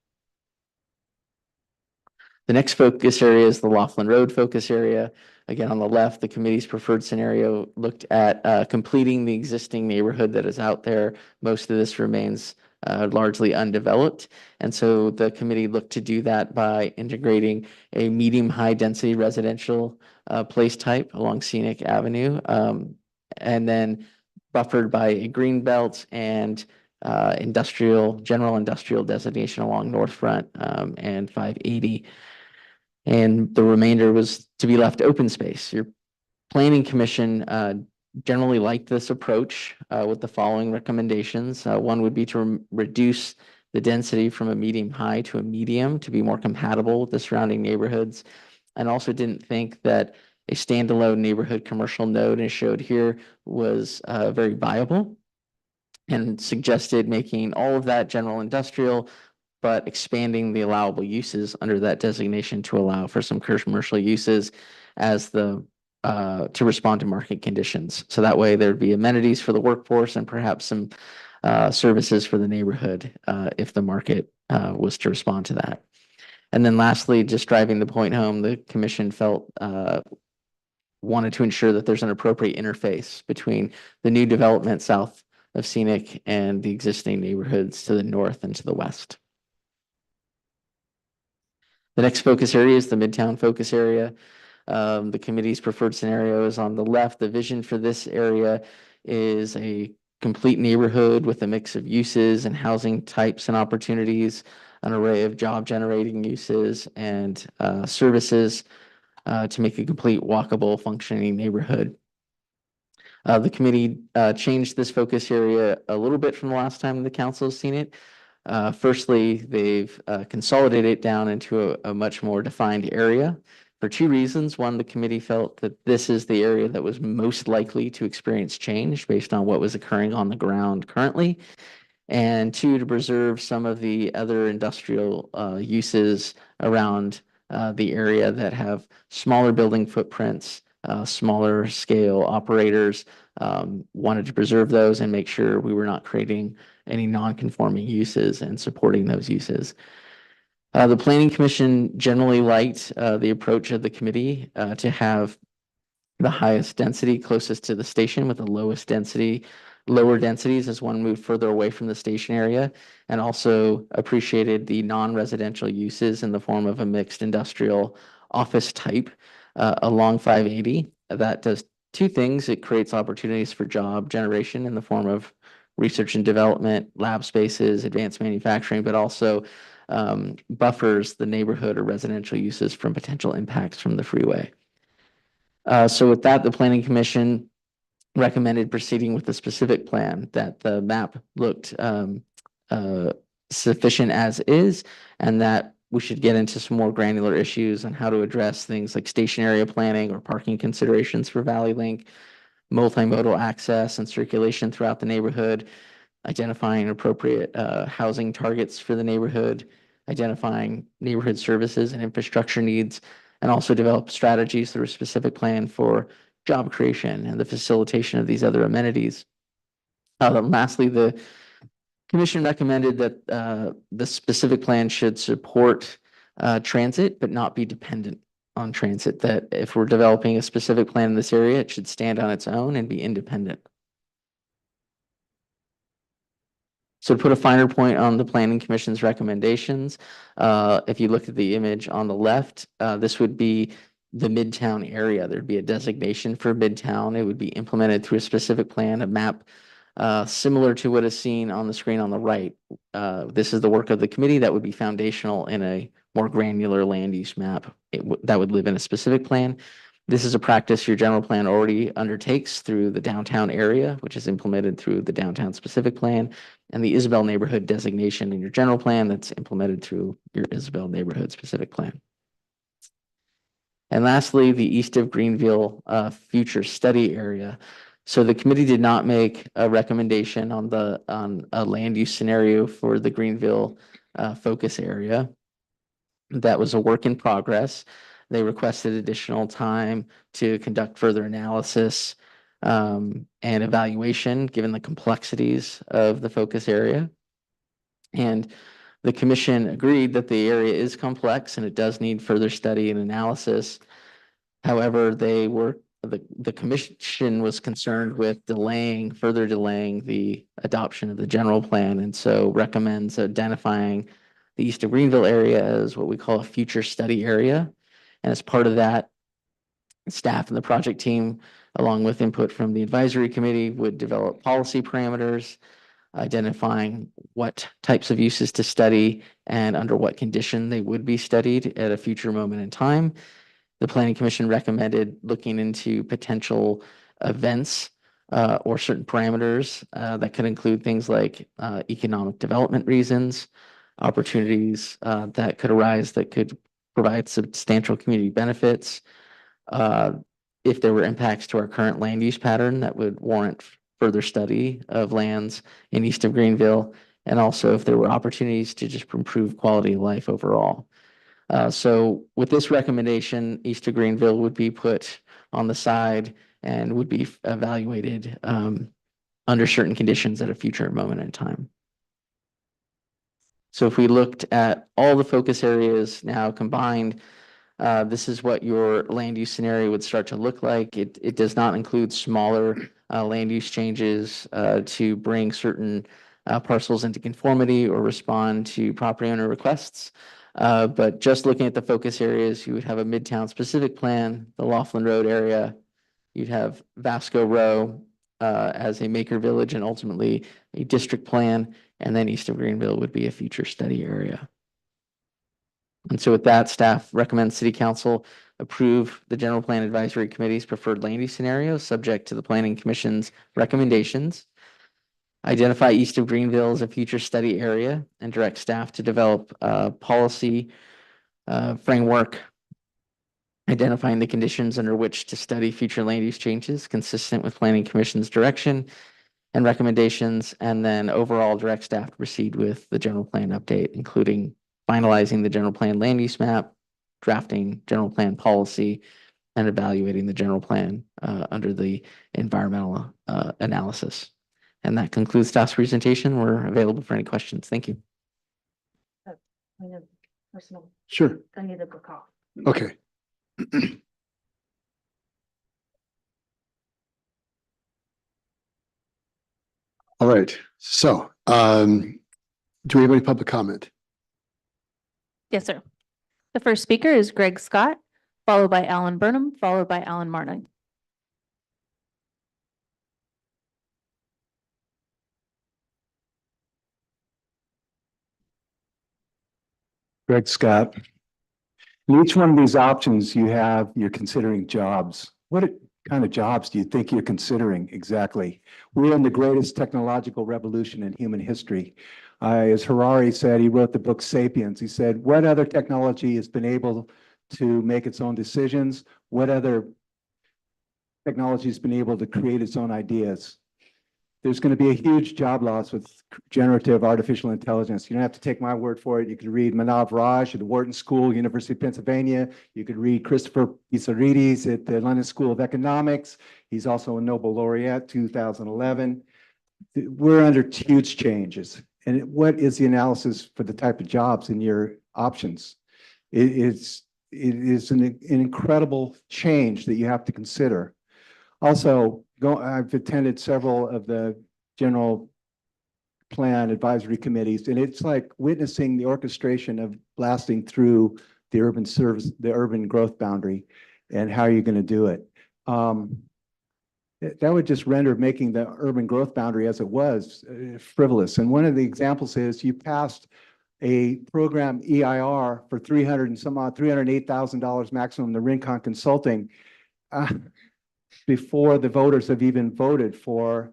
The next focus area is the Laughlin Road focus area. Again, on the left, the committee's preferred scenario looked at completing the existing neighborhood that is out there. Most of this remains largely undeveloped. And so the committee looked to do that by integrating a medium-high density residential place type along Scenic Avenue, and then buffered by a green belt and general industrial designation along North Front and 580. And the remainder was to be left open space. Your planning commission generally liked this approach with the following recommendations. One would be to reduce the density from a medium high to a medium to be more compatible with the surrounding neighborhoods, and also didn't think that a standalone neighborhood commercial node, as showed here, was very viable, and suggested making all of that general industrial, but expanding the allowable uses under that designation to allow for some commercial uses as to respond to market conditions. So that way there'd be amenities for the workforce and perhaps some services for the neighborhood if the market was to respond to that. And then lastly, just driving the point home, the commission felt wanted to ensure that there's an appropriate interface between the new development south of Scenic and the existing neighborhoods to the north and to the west. The next focus area is the Midtown focus area. The committee's preferred scenario is on the left. The vision for this area is a complete neighborhood with a mix of uses and housing types and opportunities, an array of job generating uses and services to make a complete walkable functioning neighborhood. The committee changed this focus area a little bit from the last time the council has seen it. Firstly, they've consolidated it down into a much more defined area for two reasons. One, the committee felt that this is the area that was most likely to experience change based on what was occurring on the ground currently. And two, to preserve some of the other industrial uses around the area that have smaller building footprints, smaller scale operators, wanted to preserve those and make sure we were not creating any non-conforming uses and supporting those uses. The Planning Commission generally liked the approach of the committee to have the highest density closest to the station with the lowest density, lower densities as one moved further away from the station area, and also appreciated the non-residential uses in the form of a mixed industrial office type along 580. That does two things. It creates opportunities for job generation in the form of research and development, lab spaces, advanced manufacturing, but also buffers the neighborhood or residential uses from potential impacts from the freeway. So with that, the Planning Commission recommended proceeding with the specific plan, that the map looked sufficient as is, and that we should get into some more granular issues on how to address things like station area planning or parking considerations for Valley Link, multimodal access and circulation throughout the neighborhood, identifying appropriate housing targets for the neighborhood, identifying neighborhood services and infrastructure needs, and also develop strategies through a specific plan for job creation and the facilitation of these other amenities. Lastly, the commission recommended that the specific plan should support transit, but not be dependent on transit, that if we're developing a specific plan in this area, it should stand on its own and be independent. So to put a finer point on the Planning Commission's recommendations, if you look at the image on the left, this would be the Midtown area. There'd be a designation for Midtown. It would be implemented through a specific plan, a map similar to what is seen on the screen on the right. This is the work of the committee that would be foundational in a more granular land use map that would live in a specific plan. This is a practice your general plan already undertakes through the downtown area, which is implemented through the downtown specific plan, and the Isabel neighborhood designation in your general plan that's implemented through your Isabel neighborhood specific plan. And lastly, the east of Greenville future study area. So the committee did not make a recommendation on a land use scenario for the Greenville focus area. That was a work in progress. They requested additional time to conduct further analysis and evaluation, given the complexities of the focus area. And the commission agreed that the area is complex and it does need further study and analysis. However, the commission was concerned with further delaying the adoption of the general plan, and so recommends identifying the East of Greenville area as what we call a future study area. And as part of that, staff and the project team, along with input from the advisory committee, would develop policy parameters, identifying what types of uses to study and under what condition they would be studied at a future moment in time. The Planning Commission recommended looking into potential events or certain parameters that could include things like economic development reasons, opportunities that could arise that could provide substantial community benefits. If there were impacts to our current land use pattern that would warrant further study of lands in East of Greenville, and also if there were opportunities to just improve quality of life overall. So with this recommendation, East of Greenville would be put on the side and would be evaluated under certain conditions at a future moment in time. So if we looked at all the focus areas now combined, this is what your land use scenario would start to look like. It does not include smaller land use changes to bring certain parcels into conformity or respond to property owner requests. But just looking at the focus areas, you would have a Midtown specific plan, the Laughlin Road area. You'd have Vasco Row as a maker village and ultimately a district plan. And then East of Greenville would be a future study area. And so with that, staff recommends City Council approve the General Plan Advisory Committee's preferred land use scenarios subject to the Planning Commission's recommendations. Identify East of Greenville as a future study area and direct staff to develop a policy framework identifying the conditions under which to study future land use changes consistent with Planning Commission's direction and recommendations, and then overall direct staff to proceed with the general plan update, including finalizing the general plan land use map, drafting general plan policy, and evaluating the general plan under the environmental analysis. And that concludes staff's presentation. We're available for any questions. Thank you. Sure. I need a book off. Okay. All right. So, do we have any public comment? Yes, sir. The first speaker is Greg Scott, followed by Alan Burnham, followed by Alan Martin. Greg Scott. In each one of these options you're considering jobs. What kind of jobs do you think you're considering exactly? We're in the greatest technological revolution in human history. As Harari said, he wrote the book Sapiens. He said, what other technology has been able to make its own decisions? What other technology has been able to create its own ideas? There's going to be a huge job loss with generative artificial intelligence. You don't have to take my word for it. You could read Manav Raj at the Wharton School, University of Pennsylvania. You could read Christopher Pissarides at the London School of Economics. He's also a Nobel laureate, 2011. We're under huge changes. And what is the analysis for the type of jobs in your options? It is an incredible change that you have to consider. Also, I've attended several of the general plan advisory committees, and it's like witnessing the orchestration of blasting through the urban growth boundary and how you're going to do it. That would just render making the urban growth boundary as it was frivolous. And one of the examples is you passed a program EIR for $308,000 maximum to Rincon Consulting before the voters have even voted for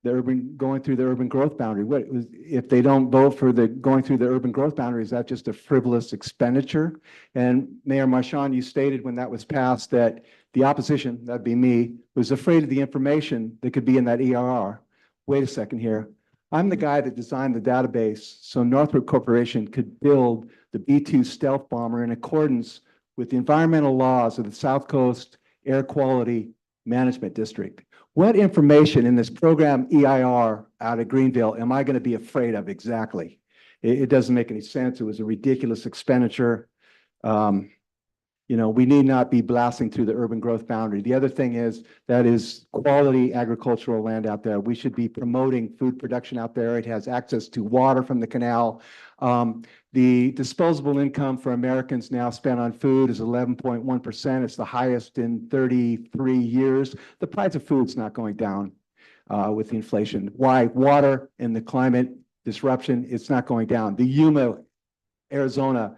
going through the urban growth boundary. If they don't vote for going through the urban growth boundary, is that just a frivolous expenditure? And Mayor Marchand, you stated when that was passed that the opposition, that'd be me, was afraid of the information that could be in that EIR. Wait a second here. I'm the guy that designed the database so Northrop Corporation could build the B-2 stealth bomber in accordance with the environmental laws of the South Coast Air Quality Management District. What information in this program EIR out of Greenville am I going to be afraid of exactly? It doesn't make any sense. It was a ridiculous expenditure. You know, we need not be blasting through the urban growth boundary. The other thing is that is quality agricultural land out there. We should be promoting food production out there. It has access to water from the canal. The disposable income for Americans now spent on food is 11.1%. It's the highest in 33 years. The price of food's not going down with the inflation. Why? Water and the climate disruption, it's not going down. The Yuma, Arizona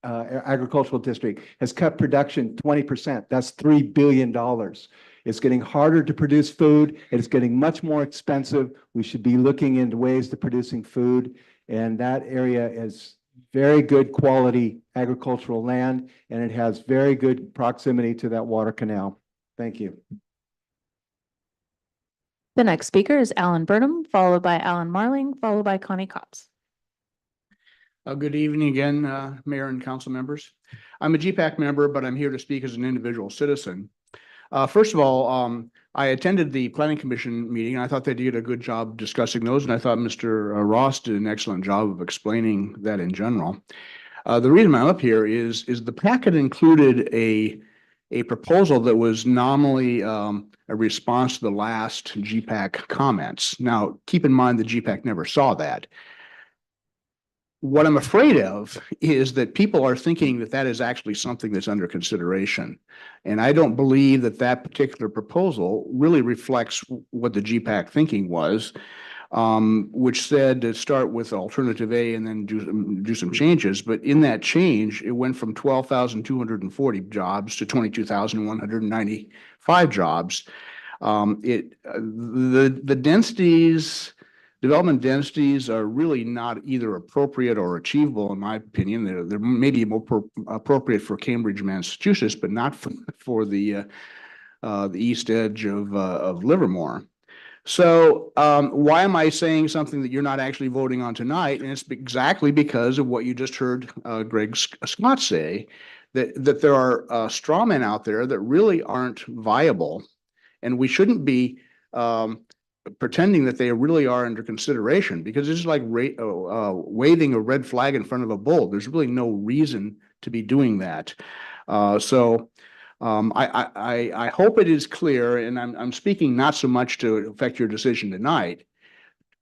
agricultural district has cut production 20%. That's $3 billion. It's getting harder to produce food. It's getting much more expensive. We should be looking into ways to producing food. And that area is very good quality agricultural land, and it has very good proximity to that water canal. Thank you. The next speaker is Alan Burnham, followed by Alan Marling, followed by Connie Copps. Good evening again, Mayor and council members. I'm a GPAC member, but I'm here to speak as an individual citizen. First of all, I attended the Planning Commission meeting, and I thought they did a good job discussing those, and I thought Mr. Ross did an excellent job of explaining that in general. The reason I'm up here is the packet included a proposal that was nominally a response to the last GPAC comments. Now, keep in mind the GPAC never saw that. What I'm afraid of is that people are thinking that that is actually something that's under consideration. And I don't believe that that particular proposal really reflects what the GPAC thinking was, which said to start with alternative A and then do some changes. But in that change, it went from 12,240 jobs to 22,195 jobs. The densities, development densities are really not either appropriate or achievable, in my opinion. They're maybe more appropriate for Cambridge, Massachusetts, but not for the east edge of Livermore. So why am I saying something that you're not actually voting on tonight? And it's exactly because of what you just heard Greg Scott say, that there are straw men out there that really aren't viable, and we shouldn't be pretending that they really are under consideration, because it's like waving a red flag in front of a bull. There's really no reason to be doing that. I hope it is clear, and I'm speaking not so much to affect your decision tonight.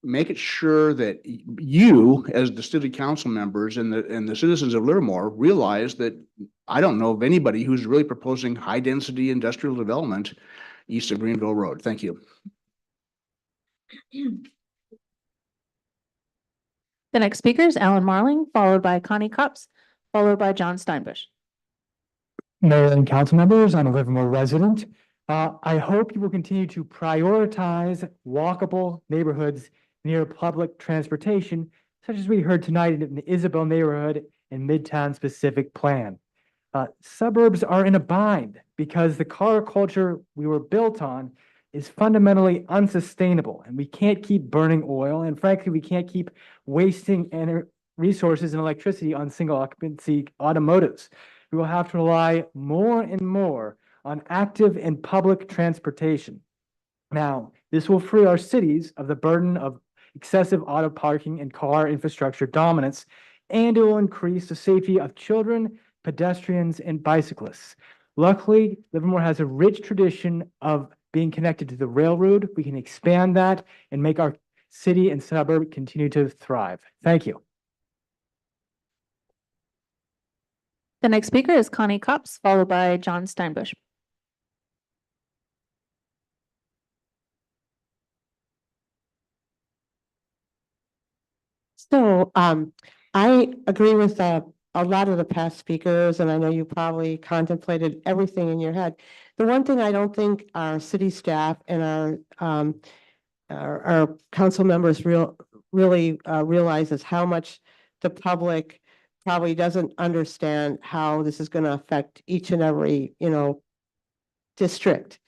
Make it sure that you, as the city council members and the citizens of Livermore, realize that I don't know of anybody who's really proposing high density industrial development east of Greenville Road. Thank you. The next speaker is Alan Marling, followed by Connie Copps, followed by John Steinbush. Mayor and council members, I'm a Livermore resident. I hope you will continue to prioritize walkable neighborhoods near public transportation, such as we heard tonight in the Isabel neighborhood and Midtown specific plan. Suburbs are in a bind because the car culture we were built on is fundamentally unsustainable, and we can't keep burning oil, and frankly, we can't keep wasting resources and electricity on single occupancy automotives. We will have to rely more and more on active and public transportation. Now, this will free our cities of the burden of excessive auto parking and car infrastructure dominance, and it will increase the safety of children, pedestrians, and bicyclists. Luckily, Livermore has a rich tradition of being connected to the railroad. We can expand that and make our city and suburb continue to thrive. Thank you. The next speaker is Connie Copps, followed by John Steinbush. So I agree with a lot of the past speakers, and I know you probably contemplated everything in your head. The one thing I don't think our city staff and our council members really realize is how much the public probably doesn't understand how this is going to affect each and every, district.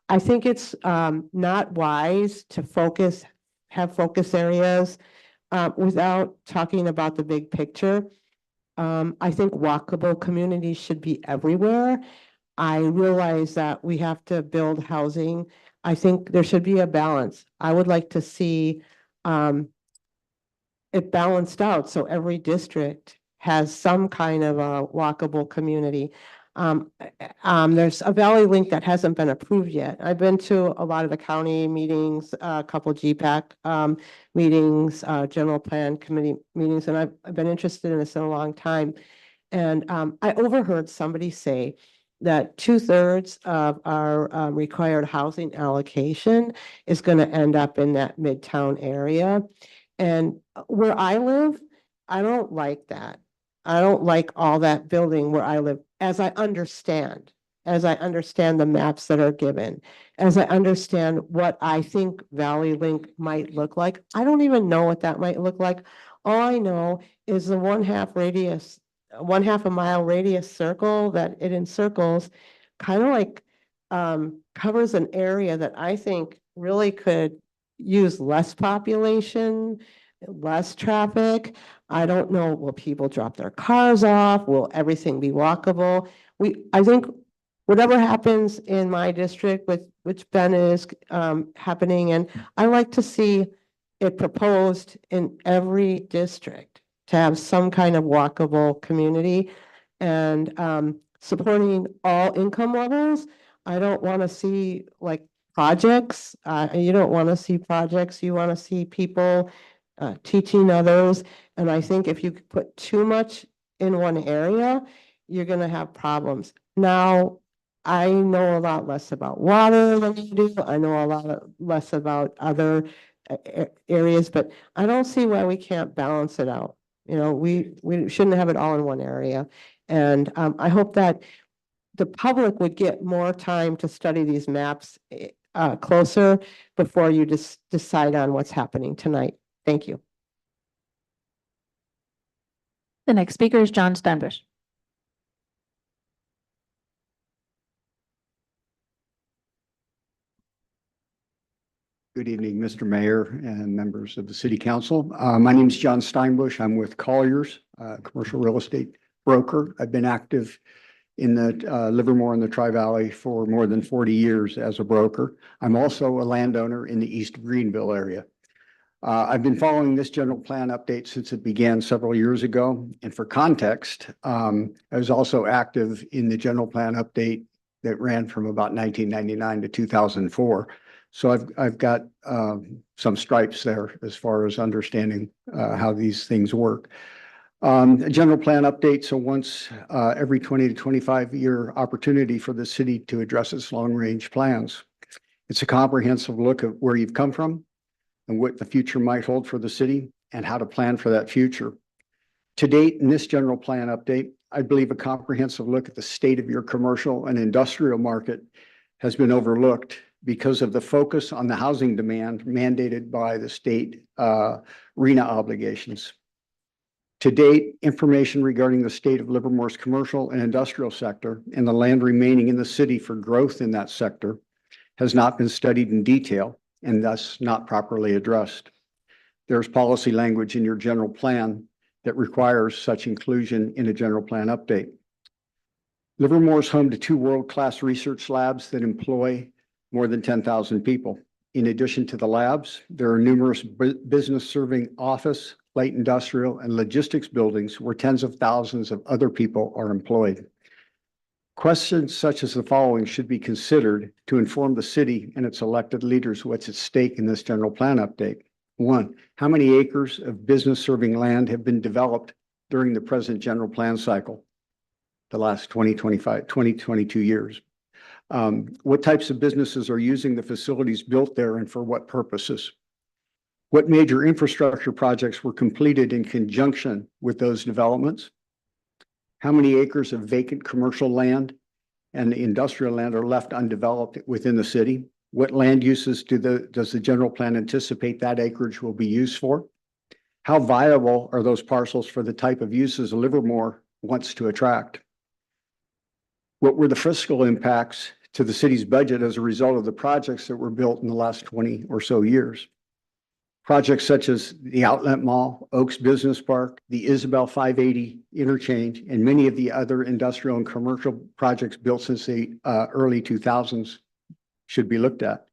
I think it's not wise to have focus areas without talking about the big picture. I think walkable communities should be everywhere. I realize that we have to build housing. I think there should be a balance. I would like to see it balanced out so every district has some kind of a walkable community. There's a Valley Link that hasn't been approved yet. I've been to a lot of the county meetings, a couple GPAC meetings, general plan committee meetings, and I've been interested in this in a long time. And I overheard somebody say that 2/3 of our required housing allocation is going to end up in that Midtown area. And where I live, I don't like that. I don't like all that building where I live, as I understand the maps that are given, as I understand what I think Valley Link might look like. I don't even know what that might look like. All I know is the 1/2 a mile radius circle that it encircles, kind of like covers an area that I think really could use less population, less traffic. I don't know, will people drop their cars off? Will everything be walkable? I think whatever happens in my district with which Ben is happening, and I like to see it proposed in every district to have some kind of walkable community and supporting all income levels. I don't want to see like projects. You don't want to see projects. You want to see people teaching others. And I think if you put too much in one area, you're going to have problems. Now, I know a lot less about water than you do. I know a lot less about other areas, but I don't see why we can't balance it out. You know, we shouldn't have it all in one area. And I hope that the public would get more time to study these maps closer before you just decide on what's happening tonight. Thank you. The next speaker is John Steinbush. Good evening, Mr. Mayor and members of the City Council. My name is John Steinbush. I'm with Colliers, commercial real estate broker. I've been active in the Livermore and the Tri-Valley for more than 40 years as a broker. I'm also a landowner in the East Greenville area. I've been following this general plan update since it began several years ago. And for context, I was also active in the general plan update that ran from about 1999 to 2004. So I've got some stripes there as far as understanding how these things work. A general plan update, so once every 20 to 25 year opportunity for the city to address its long range plans. It's a comprehensive look at where you've come from and what the future might hold for the city and how to plan for that future. To date, in this general plan update, I believe a comprehensive look at the state of your commercial and industrial market has been overlooked because of the focus on the housing demand mandated by the state RHNA obligations. To date, information regarding the state of Livermore's commercial and industrial sector and the land remaining in the city for growth in that sector has not been studied in detail and thus not properly addressed. There's policy language in your general plan that requires such inclusion in a general plan update. Livermore is home to 2 world-class research labs that employ more than 10,000 people. In addition to the labs, there are numerous business-serving office, light industrial, and logistics buildings where tens of thousands of other people are employed. Questions such as the following should be considered to inform the city and its elected leaders what's at stake in this general plan update. 1, how many acres of business-serving land have been developed during the present general plan cycle, the last 22 years? What types of businesses are using the facilities built there and for what purposes? What major infrastructure projects were completed in conjunction with those developments? How many acres of vacant commercial land and industrial land are left undeveloped within the city? What land uses does the general plan anticipate that acreage will be used for? How viable are those parcels for the type of uses Livermore wants to attract? What were the fiscal impacts to the city's budget as a result of the projects that were built in the last 20 or so years? Projects such as the Outlet Mall, Oaks Business Park, the Isabel 580 interchange, and many of the other industrial and commercial projects built since the early 2000s should be looked at.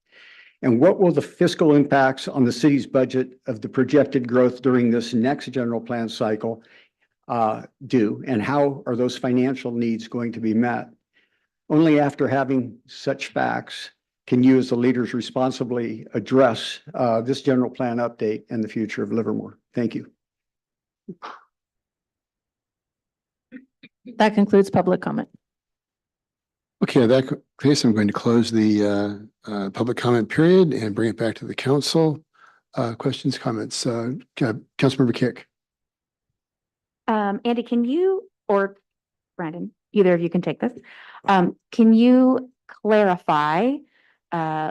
And what will the fiscal impacts on the city's budget of the projected growth during this next general plan cycle do? And how are those financial needs going to be met? Only after having such facts can you, as the leaders, responsibly address this general plan update and the future of Livermore. Thank you. That concludes public comment. Okay, in that case, I'm going to close the public comment period and bring it back to the council. Questions, comments? Councilmember Kick. Andy, can you, or Brandon, either of you can take this. Can you clarify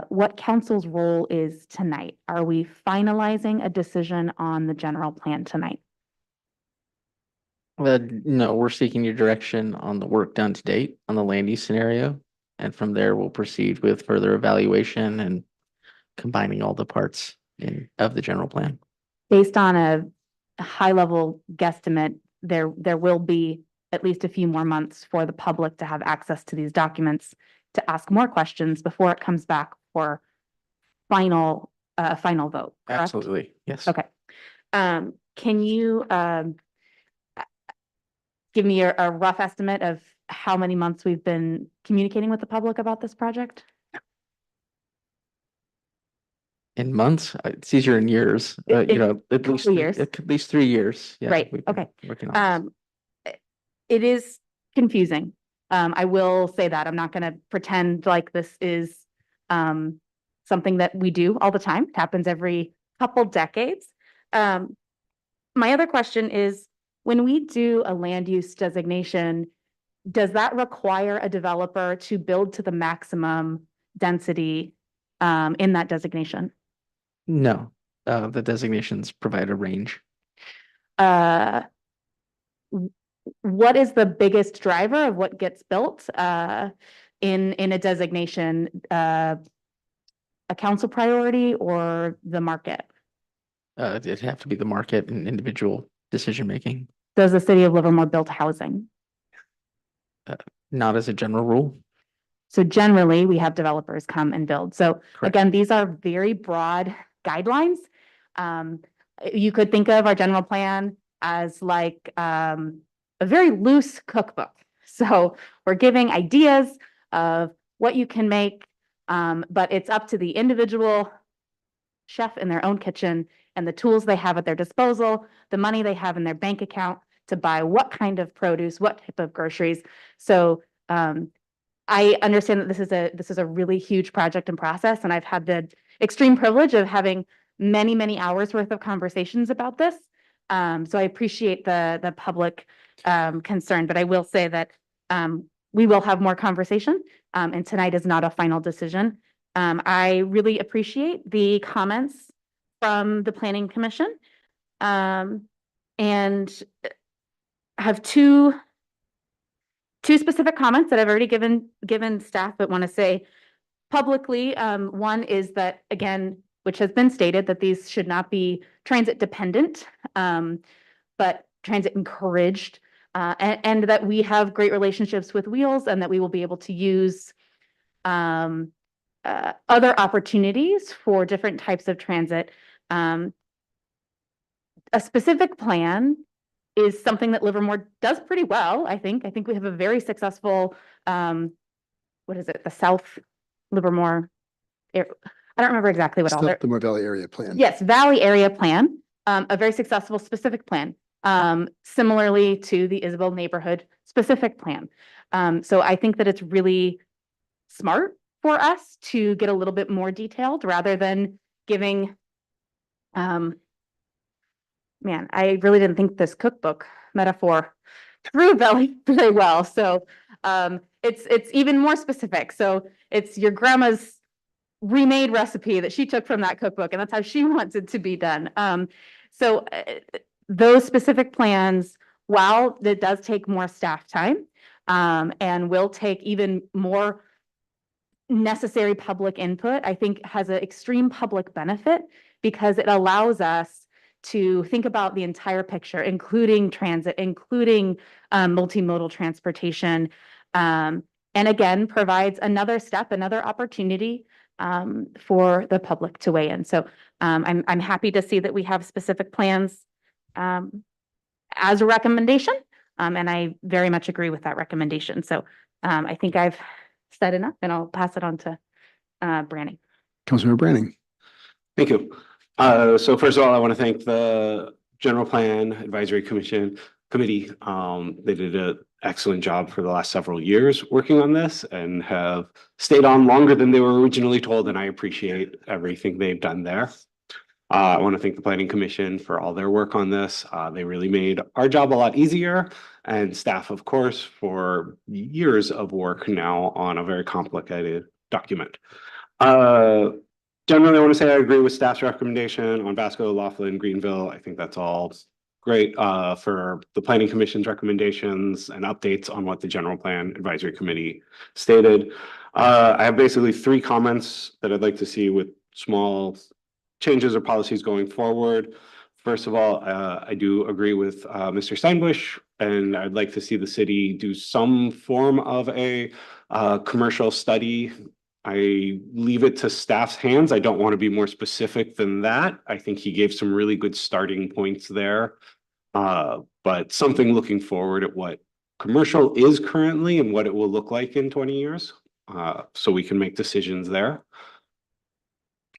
what council's role is tonight? Are we finalizing a decision on the general plan tonight? No, we're seeking your direction on the work done to date on the land use scenario. And from there, we'll proceed with further evaluation and combining all the parts of the general plan. Based on a high level guesstimate, there will be at least a few more months for the public to have access to these documents to ask more questions before it comes back for final vote, correct? Absolutely, yes. Okay. Can you give me a rough estimate of how many months we've been communicating with the public about this project? In months, it's easier in years, at least years. at least 3 years. Yeah, Right, we've been okay. working on this. It is confusing. I will say that. I'm not going to pretend like this is something that we do all the time. It happens every couple decades. My other question is, when we do a land use designation, does that require a developer to build to the maximum density in that designation? No, the designations provide a range. What is the biggest driver of what gets built in a designation? A council priority or the market? It'd have to be the market and individual decision making. Does the city of Livermore build housing? Not as a general rule. So generally, we have developers come and build. So again, these are very broad guidelines. You could think of our general plan as like a very loose cookbook. So we're giving ideas of what you can make, but it's up to the individual chef in their own kitchen and the tools they have at their disposal, the money they have in their bank account to buy what kind of produce, what type of groceries. So I understand that this is a really huge project and process, and I've had the extreme privilege of having many hours worth of conversations about this. So I appreciate the public concern, but I will say that we will have more conversation, and tonight is not a final decision. I really appreciate the comments from the Planning Commission, and have two specific comments that I've already given staff, but want to say publicly. One is that, again, which has been stated, that these should not be transit dependent, but transit encouraged, and that we have great relationships with Wheels, and that we will be able to use other opportunities for different types of transit. A specific plan is something that Livermore does pretty well, I think. I think we have a very successful, what is it, the South Livermore, I don't remember exactly what all their. The Livermore Valley Area Plan. Yes, Valley Area Plan, a very successful specific plan, similarly to the Isabel Neighborhood Specific Plan. So I think that it's really smart for us to get a little bit more detailed rather than giving, man, I really didn't think this cookbook metaphor through very well. So it's even more specific. So it's your grandma's remade recipe that she took from that cookbook, and that's how she wants it to be done. So those specific plans, while it does take more staff time, and will take even more necessary public input, I think has an extreme public benefit, because it allows us to think about the entire picture, including transit, including multimodal transportation. And again, provides another step, another opportunity for the public to weigh in. So I'm happy to see that we have specific plans as a recommendation. And I very much agree with that recommendation. So I think I've said enough, and I'll pass it on to Branning. Councilmember Branning. Thank you. So first of all, I want to thank the General Plan Advisory Committee. They did an excellent job for the last several years working on this and have stayed on longer than they were originally told, and I appreciate everything they've done there. I want to thank the Planning Commission for all their work on this. They really made our job a lot easier, and staff, of course, for years of work now on a very complicated document. Generally, I want to say I agree with staff's recommendation on Vasco, Laughlin, Greenville. I think that's all great for the Planning Commission's recommendations and updates on what the General Plan Advisory Committee stated. I have basically 3 comments that I'd like to see with small changes or policies going forward. First of all, I do agree with Mr. Steinbush, and I'd like to see the city do some form of a commercial study. I leave it to staff's hands. I don't want to be more specific than that. I think he gave some really good starting points there. But something looking forward at what commercial is currently and what it will look like in 20 years. So we can make decisions there.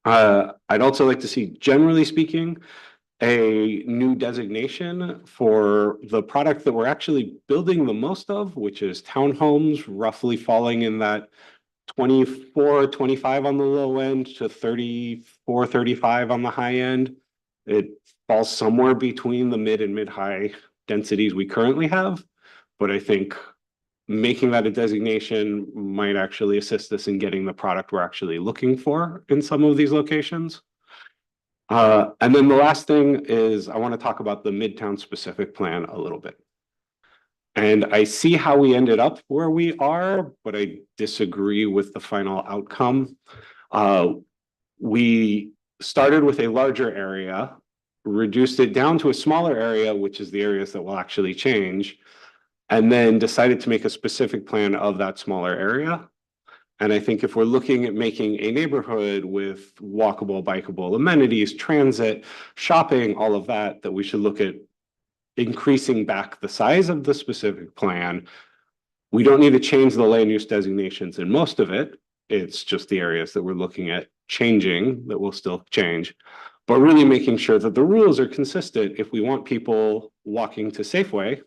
I'd also like to see, generally speaking, a new designation for the product that we're actually building the most of, which is townhomes, roughly falling in that 24, 25 on the low end to 34, 35 on the high end. It falls somewhere between the mid-high densities we currently have. But I think making that a designation might actually assist us in getting the product we're actually looking for in some of these locations. And then the last thing is I want to talk about the Midtown specific plan a little bit. And I see how we ended up where we are, but I disagree with the final outcome. We started with a larger area, reduced it down to a smaller area, which is the areas that will actually change, and then decided to make a specific plan of that smaller area. And I think if we're looking at making a neighborhood with walkable, bikeable amenities, transit, shopping, all of that, that we should look at increasing back the size of the specific plan. We don't need to change the land use designations in most of it. It's just the areas that we're looking at changing that will still change, but really making sure that the rules are consistent. If we want people walking to Safeway,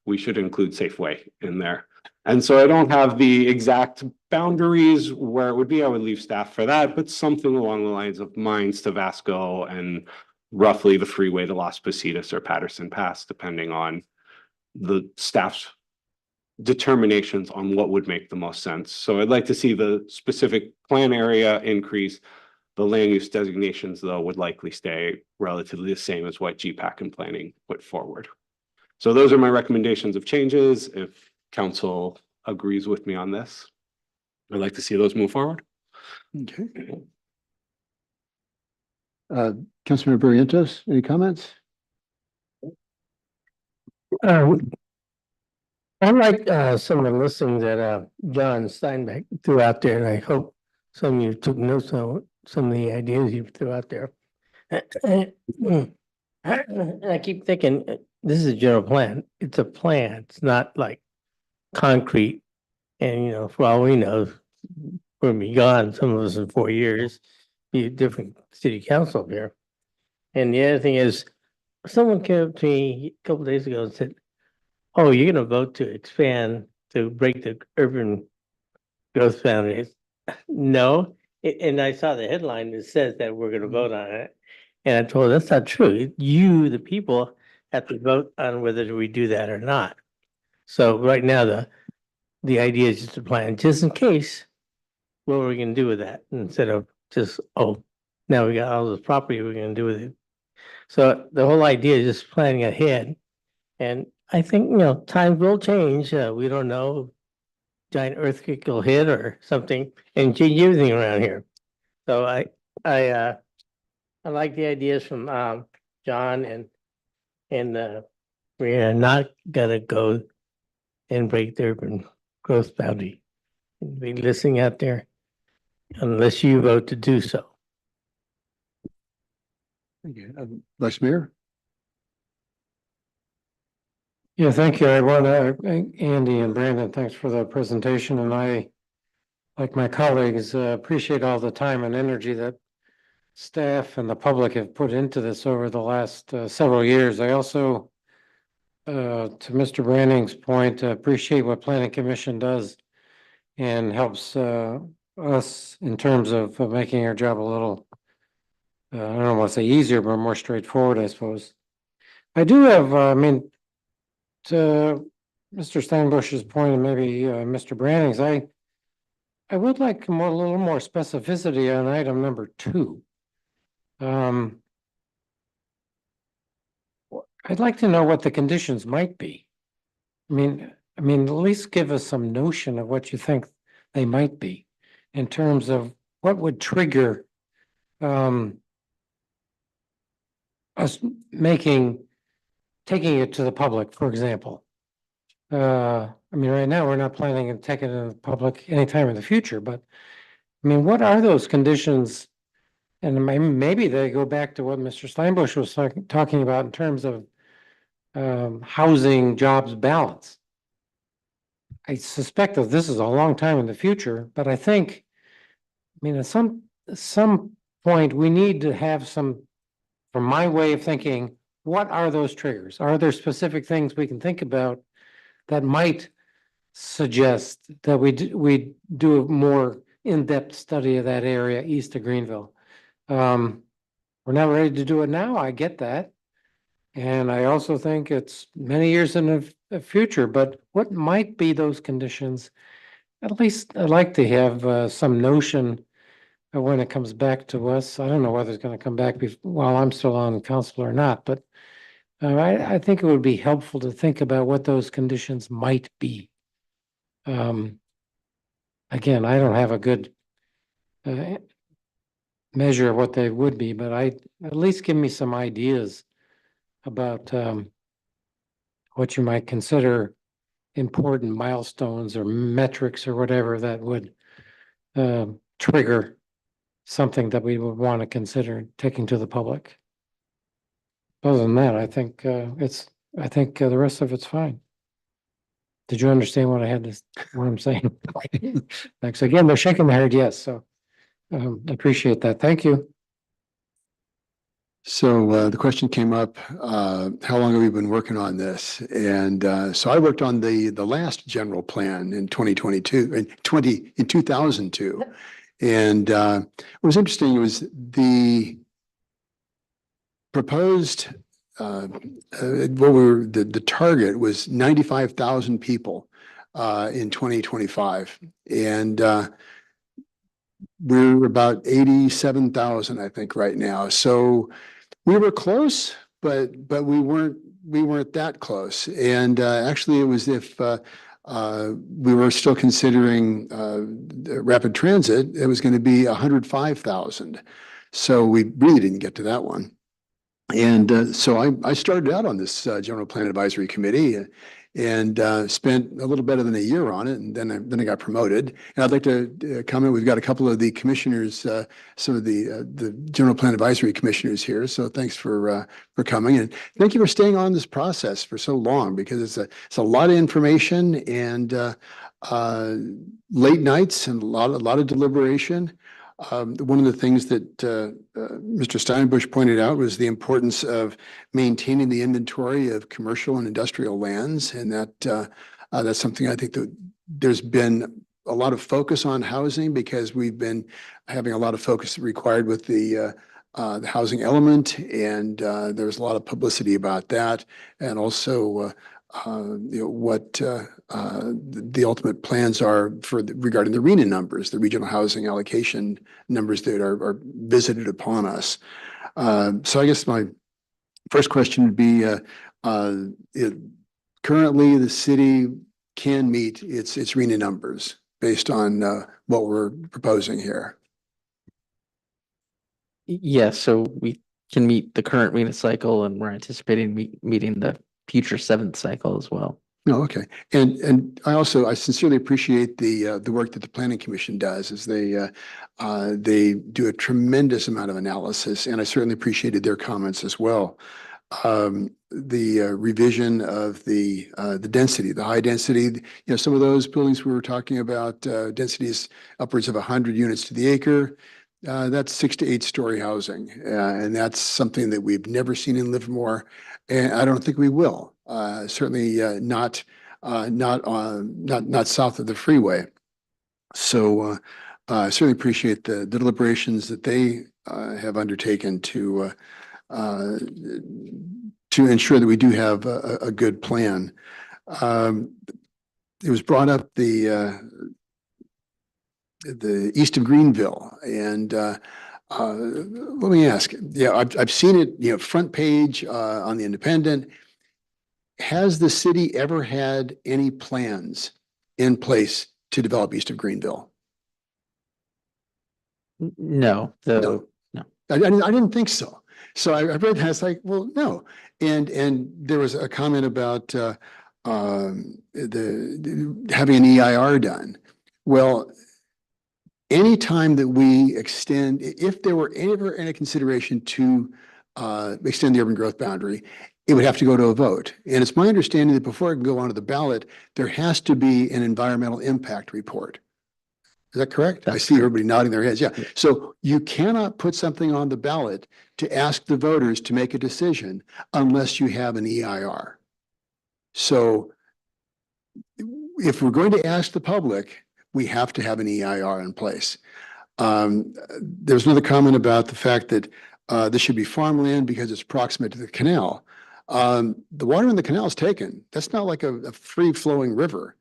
we should include Safeway in there. And so I don't have the exact boundaries where it would be. I would leave staff for that, but something along the lines of Mines to Vasco and roughly the freeway to Las Positas or Patterson Pass, depending on the staff's determinations on what would make the most sense. So I'd like to see the specific plan area increase. The land use designations, though, would likely stay relatively the same as what GPAC and planning put forward. So those are my recommendations of changes. If council agrees with me on this, I'd like to see those move forward. Okay. Councilmember Barrientos, any comments? I like some of the listings that John Steinbeck threw out there, and I hope some of you took notes on some of the ideas you threw out there. And I keep thinking, this is a general plan. It's a plan. It's not like concrete. And, you know, for all we know, we'll be gone, some of us in 4 years, be a different city council here. And the other thing is, someone came up to me a couple days ago and said, oh, you're going to vote to expand, to break the urban growth boundaries. No. And I saw the headline that says that we're going to vote on it. And I told her, that's not true. You, the people, have to vote on whether we do that or not. So right now, the idea is just to plan, just in case, what are we going to do with that? Instead of just, oh, now we got all this property, we're going to do with it. So the whole idea is just planning ahead. And I think, you know, times will change. We don't know. Giant earthquake will hit or something and change everything around here. So I I like the ideas from John and we're not gonna go and break the urban growth boundary. Be listening out there unless you vote to do so. Thank you. Vice Mayor? Yeah, thank you. I want to thank Andy and Brandon. Thanks for the presentation. And I, like my colleagues, appreciate all the time and energy that staff and the public have put into this over the last several years. I also, to Mr. Branning's point, appreciate what Planning Commission does and helps us in terms of making our job a little, I don't want to say easier, but more straightforward, I suppose. I do have, to Mr. Steinbush's point and maybe Mr. Branning's, I would like a little more specificity on item number 2. I'd like to know what the conditions might be. I mean, at least give us some notion of what you think they might be in terms of what would trigger us taking it to the public, for example. Right now, we're not planning on taking it to the public anytime in the future, but what are those conditions? And maybe they go back to what Mr. Steinbush was talking about in terms of housing, jobs, balance. I suspect that this is a long time in the future, but I think, at some point, we need to have some, from my way of thinking, what are those triggers? Are there specific things we can think about that might suggest that we do a more in-depth study of that area east of Greenville? We're not ready to do it now. I get that. And I also think it's many years in the future, but what might be those conditions? At least I'd like to have some notion of when it comes back to us. I don't know whether it's going to come back while I'm still on council or not, but I think it would be helpful to think about what those conditions might be. Again, I don't have a good measure of what they would be, but at least give me some ideas about what you might consider important milestones or metrics or whatever that would trigger something that we would want to consider taking to the public. Other than that, I think the rest of it's fine. Did you understand what I'm saying? Thanks. Again, they're shaking their head yes, so I appreciate that. Thank you. So the question came up, how long have we been working on this? And so I worked on the last general plan in 2022, in 2002. And what was interesting was the proposed, the target was 95,000 people in 2025. And we're about 87,000, I think, right now. So we were close, but we weren't that close. And actually, it was if we were still considering rapid transit, it was going to be 105,000. So we really didn't get to that one. And so I started out on this General Plan Advisory Committee and spent a little better than a year on it, and then I got promoted. And I'd like to comment. We've got a couple of the commissioners, some of the General Plan Advisory Commissioners here. So thanks for coming, and thank you for staying on this process for so long, because it's a lot of information and late nights and a lot of deliberation. One of the things that Mr. Steinbush pointed out was the importance of maintaining the inventory of commercial and industrial lands, and that's something I think that there's been a lot of focus on housing, because we've been having a lot of focus required with the housing element, and there was a lot of publicity about that, and also what the ultimate plans are regarding the RHNA numbers, the regional housing allocation numbers that are visited upon us. So I guess my first question would be, currently the city can meet its RHNA numbers based on what we're proposing here. Yes, so we can meet the current MENA cycle and we're anticipating meeting the future seventh cycle as well. Oh, okay. And I sincerely appreciate the work that the Planning Commission does, as they do a tremendous amount of analysis, and I certainly appreciated their comments as well. The revision of the density, the high density, some of those buildings we were talking about, densities upwards of 100 units to the acre. That's 6 to 8 story housing, and that's something that we've never seen in Livermore, and I don't think we will. Certainly not south of the freeway. So I certainly appreciate the deliberations that they have undertaken to ensure that we do have a good plan. It was brought up the east of Greenville, and let me ask, I've seen it, front page on the Independent. Has the city ever had any plans in place to develop east of Greenville? No, No. I didn't think so. So I read that, it's like, well, no. And there was a comment about having an EIR done. Well, anytime that we extend, if there were ever any consideration to extend the urban growth boundary, it would have to go to a vote. And it's my understanding that before it can go onto the ballot, there has to be an environmental impact report. Is that correct? I see everybody nodding their heads. Yeah. So you cannot put something on the ballot to ask the voters to make a decision unless you have an EIR. So if we're going to ask the public, we have to have an EIR in place. There's another comment about the fact that this should be farmland because it's proximate to the canal. The water in the canal is taken. That's not like a free-flowing river.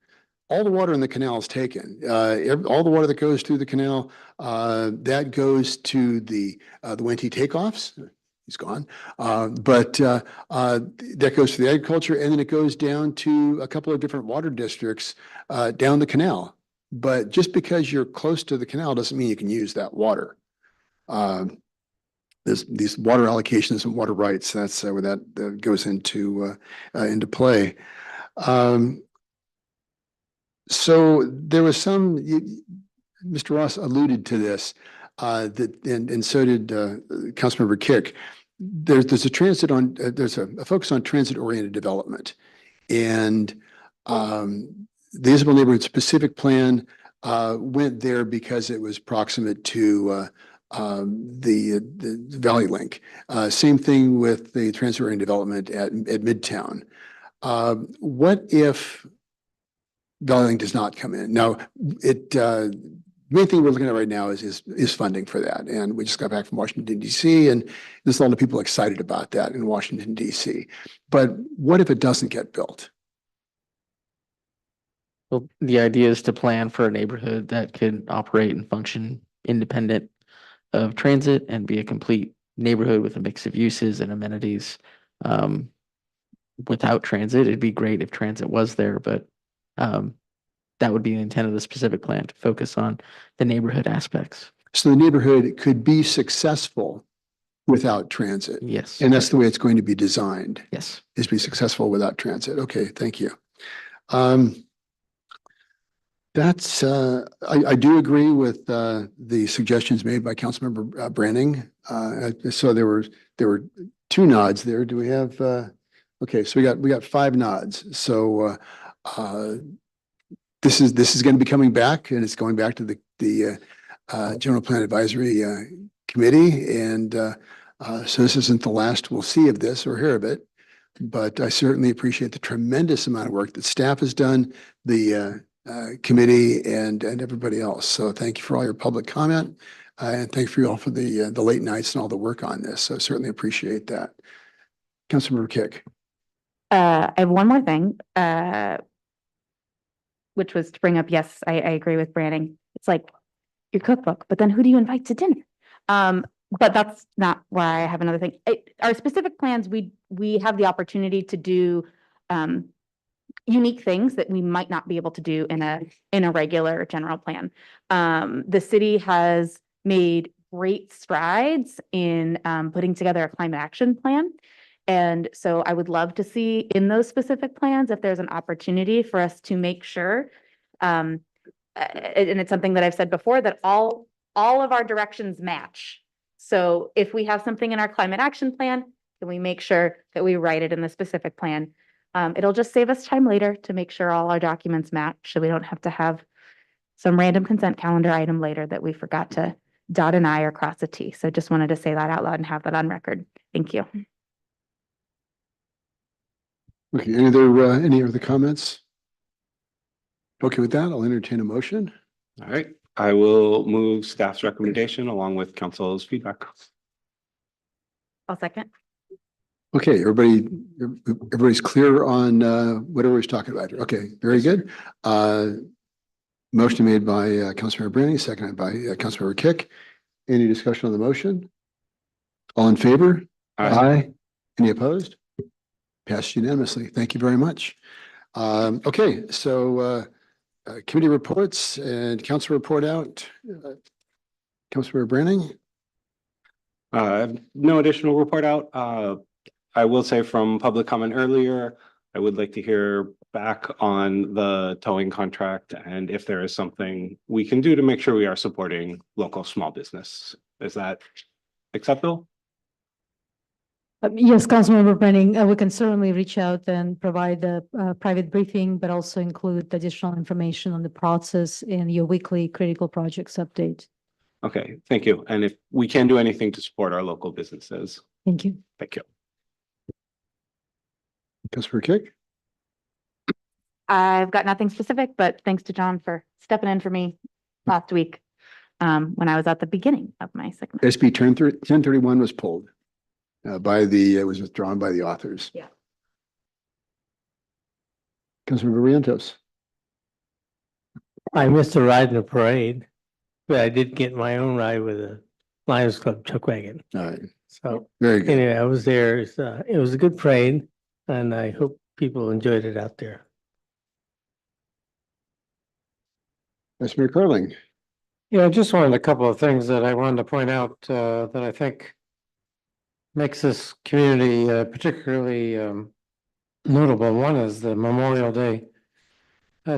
All the water in the canal is taken. All the water that goes through the canal, that goes to the Wente takeoffs. He's gone. But that goes to the agriculture, and then it goes down to a couple of different water districts down the canal. But just because you're close to the canal doesn't mean you can use that water. There's these water allocations and water rights. That's where that goes into play. So there was some, Mr. Ross alluded to this, and so did Councilmember Kick. There's a focus on transit-oriented development, and the Isabel Neighborhood Specific Plan went there because it was proximate to the Valley Link. Same thing with the transit-oriented development at Midtown. What if Valley Link does not come in? Now, the main thing we're looking at right now is funding for that. And we just got back from Washington, D.C., and there's a lot of people excited about that in Washington, D.C. But what if it doesn't get built? Well, the idea is to plan for a neighborhood that could operate and function independent of transit and be a complete neighborhood with a mix of uses and amenities. Without transit, it'd be great if transit was there, but that would be the intent of the specific plan, to focus on the neighborhood aspects. So the neighborhood could be successful without transit. Yes. And that's the way it's going to be designed. Yes. Is to be successful without transit. Okay, thank you. That's I do agree with the suggestions made by Councilmember Branning. So there were 2 nods there. Do we have okay, so we got 5 nods. So this is going to be coming back, and it's going back to the General Plan Advisory Committee, and so this isn't the last we'll see of this or hear of it. But I certainly appreciate the tremendous amount of work that staff has done, the committee, and everybody else. So thank you for all your public comment, and thank you all for the late nights and all the work on this. So certainly appreciate that. Councilmember Kick. I have one more thing, which was to bring up, yes, I agree with Branning. It's like your cookbook, but then who do you invite to dinner? But that's not why I have another thing. Our specific plans, we have the opportunity to do unique things that we might not be able to do in a regular general plan. The city has made great strides in putting together a climate action plan. And so I would love to see in those specific plans, if there's an opportunity for us to make sure, and it's something that I've said before, that all of our directions match. So if we have something in our climate action plan, then we make sure that we write it in the specific plan. It'll just save us time later to make sure all our documents match, so we don't have to have some random consent calendar item later that we forgot to dot an I or cross a T. So just wanted to say that out loud and have that on record. Thank you. Okay, any other comments? Okay, with that, I'll entertain a motion. All right, I will move staff's recommendation along with council's feedback. I'll second. Okay, everybody's clear on what everybody's talking about here. Okay, very good. Motion made by Councilmember Branning, seconded by Councilmember Kick. Any discussion on the motion? All in favor? Aye. Any opposed? Passed unanimously. Thank you very much. Okay, so committee reports and council report out. Councilmember Branning? No additional report out. I will say from public comment earlier, I would like to hear back on the towing contract and if there is something we can do to make sure we are supporting local small business. Is that acceptable? Yes, Councilmember Branning, we can certainly reach out and provide a private briefing, but also include additional information on the process in your weekly critical projects update. Okay, thank you. And if we can do anything to support our local businesses. Thank you. Thank you. Councilmember Kick? I've got nothing specific, but thanks to John for stepping in for me last week when I was at the beginning of my sickness. SB 1031 was pulled it was withdrawn by the authors. Yeah. Councilmember Rientos? I missed a ride in the parade, but I did get my own ride with a Lions Club chuck wagon. All right. So very good. Anyway, I was there. It was a good parade, and I hope people enjoyed it out there. Councilmember Carling? Yeah, I just wanted a couple of things that I wanted to point out that I think makes this community particularly notable. One is the Memorial Day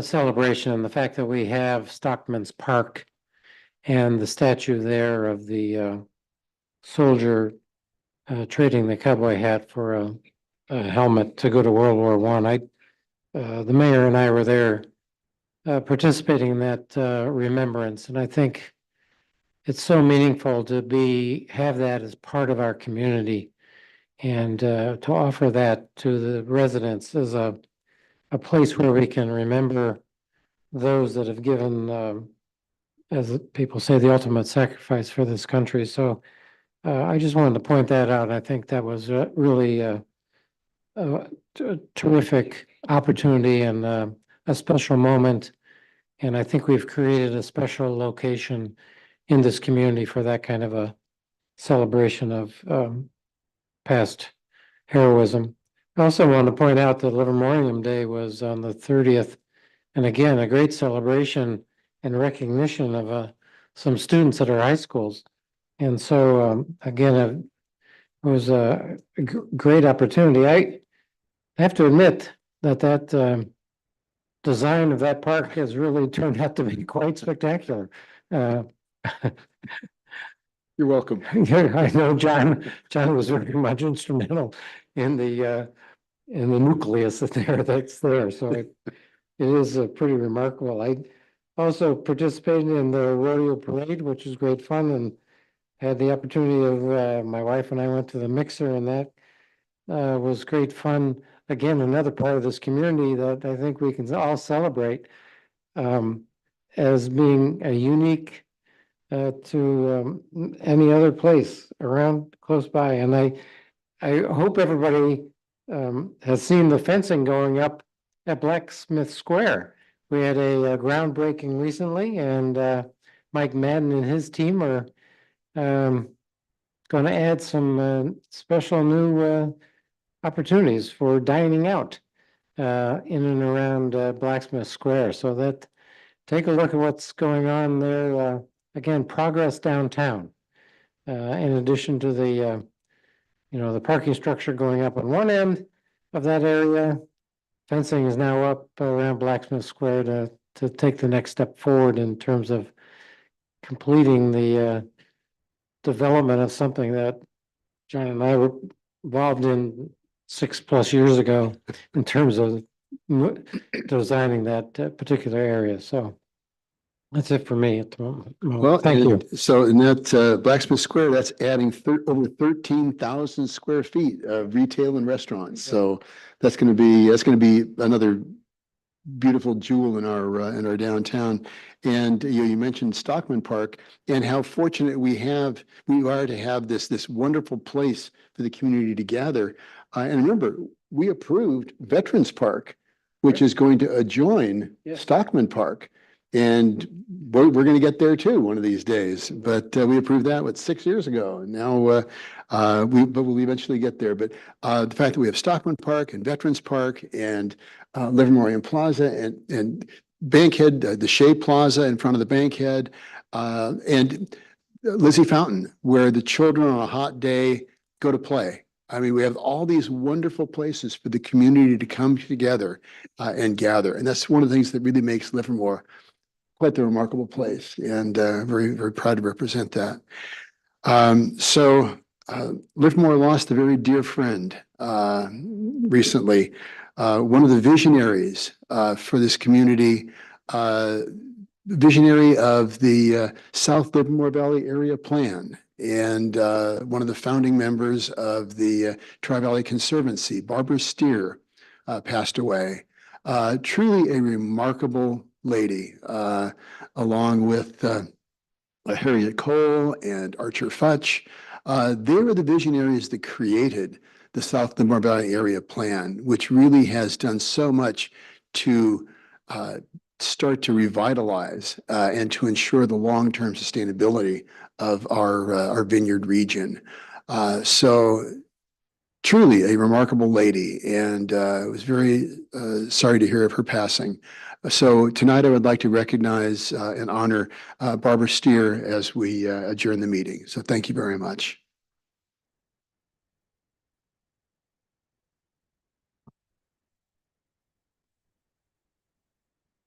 celebration and the fact that we have Stockman's Park and the statue there of the soldier trading the cowboy hat for a helmet to go to World War I. The mayor and I were there participating in that remembrance, and I think it's so meaningful to have that as part of our community and to offer that to the residents as a place where we can remember those that have given, as people say, the ultimate sacrifice for this country. So I just wanted to point that out. I think that was really a terrific opportunity and a special moment. And I think we've created a special location in this community for that kind of a celebration of past heroism. I also want to point out that Livermorium Day was on the 30th. And again, a great celebration and recognition of some students at our high schools. And so again, it was a great opportunity. I have to admit that design of that park has really turned out to be quite spectacular. You're welcome. I know John was very much instrumental in the nucleus that's there. So it is pretty remarkable. I also participated in the rodeo parade, which was great fun, and had the opportunity of my wife and I went to the mixer, and that was great fun. Again, another part of this community that I think we can all celebrate as being a unique to any other place around close by. And I hope everybody has seen the fencing going up at Blacksmith Square. We had a groundbreaking recently, and Mike Madden and his team are going to add some special new opportunities for dining out in and around Blacksmith Square. So take a look at what's going on there. Again, progress downtown. In addition to the, the parking structure going up on one end of that area, fencing is now up around Blacksmith Square to take the next step forward in terms of completing the development of something that John and I were involved in 6+ years ago in terms of designing that particular area. So that's it for me at the moment. Well, Thank you. So in that Blacksmith Square, that's adding over 13,000 square feet of retail and restaurants. So that's going to be another beautiful jewel in our downtown. And you mentioned Stockman Park and how fortunate we are to have this wonderful place for the community to gather. And remember, we approved Veterans Park, which is going to adjoin Stockman Park. And we're going to get there too one of these days. But we approved that 6 years ago, and now we'll eventually get there. But the fact that we have Stockman Park and Veterans Park and Livermore Plaza and Bankhead, the Shea Plaza in front of the Bankhead, and Lizzie Fountain, where the children on a hot day go to play. I mean, we have all these wonderful places for the community to come together and gather. And that's one of the things that really makes Livermore quite the remarkable place, and very, very proud to represent that. Livermore lost a very dear friend recently. One of the visionaries for this community, visionary of the South Livermore Valley Area Plan, and one of the founding members of the Tri-Valley Conservancy, Barbara Steer, passed away. Truly a remarkable lady, along with Harriet Cole and Archer Futch. They were the visionaries that created the South Livermore Valley Area Plan, which really has done so much to start to revitalize and to ensure the long-term sustainability of our vineyard region. So truly a remarkable lady, and I was very sorry to hear of her passing. So tonight I would like to recognize and honor Barbara Steer as we adjourn the meeting. So thank you very much.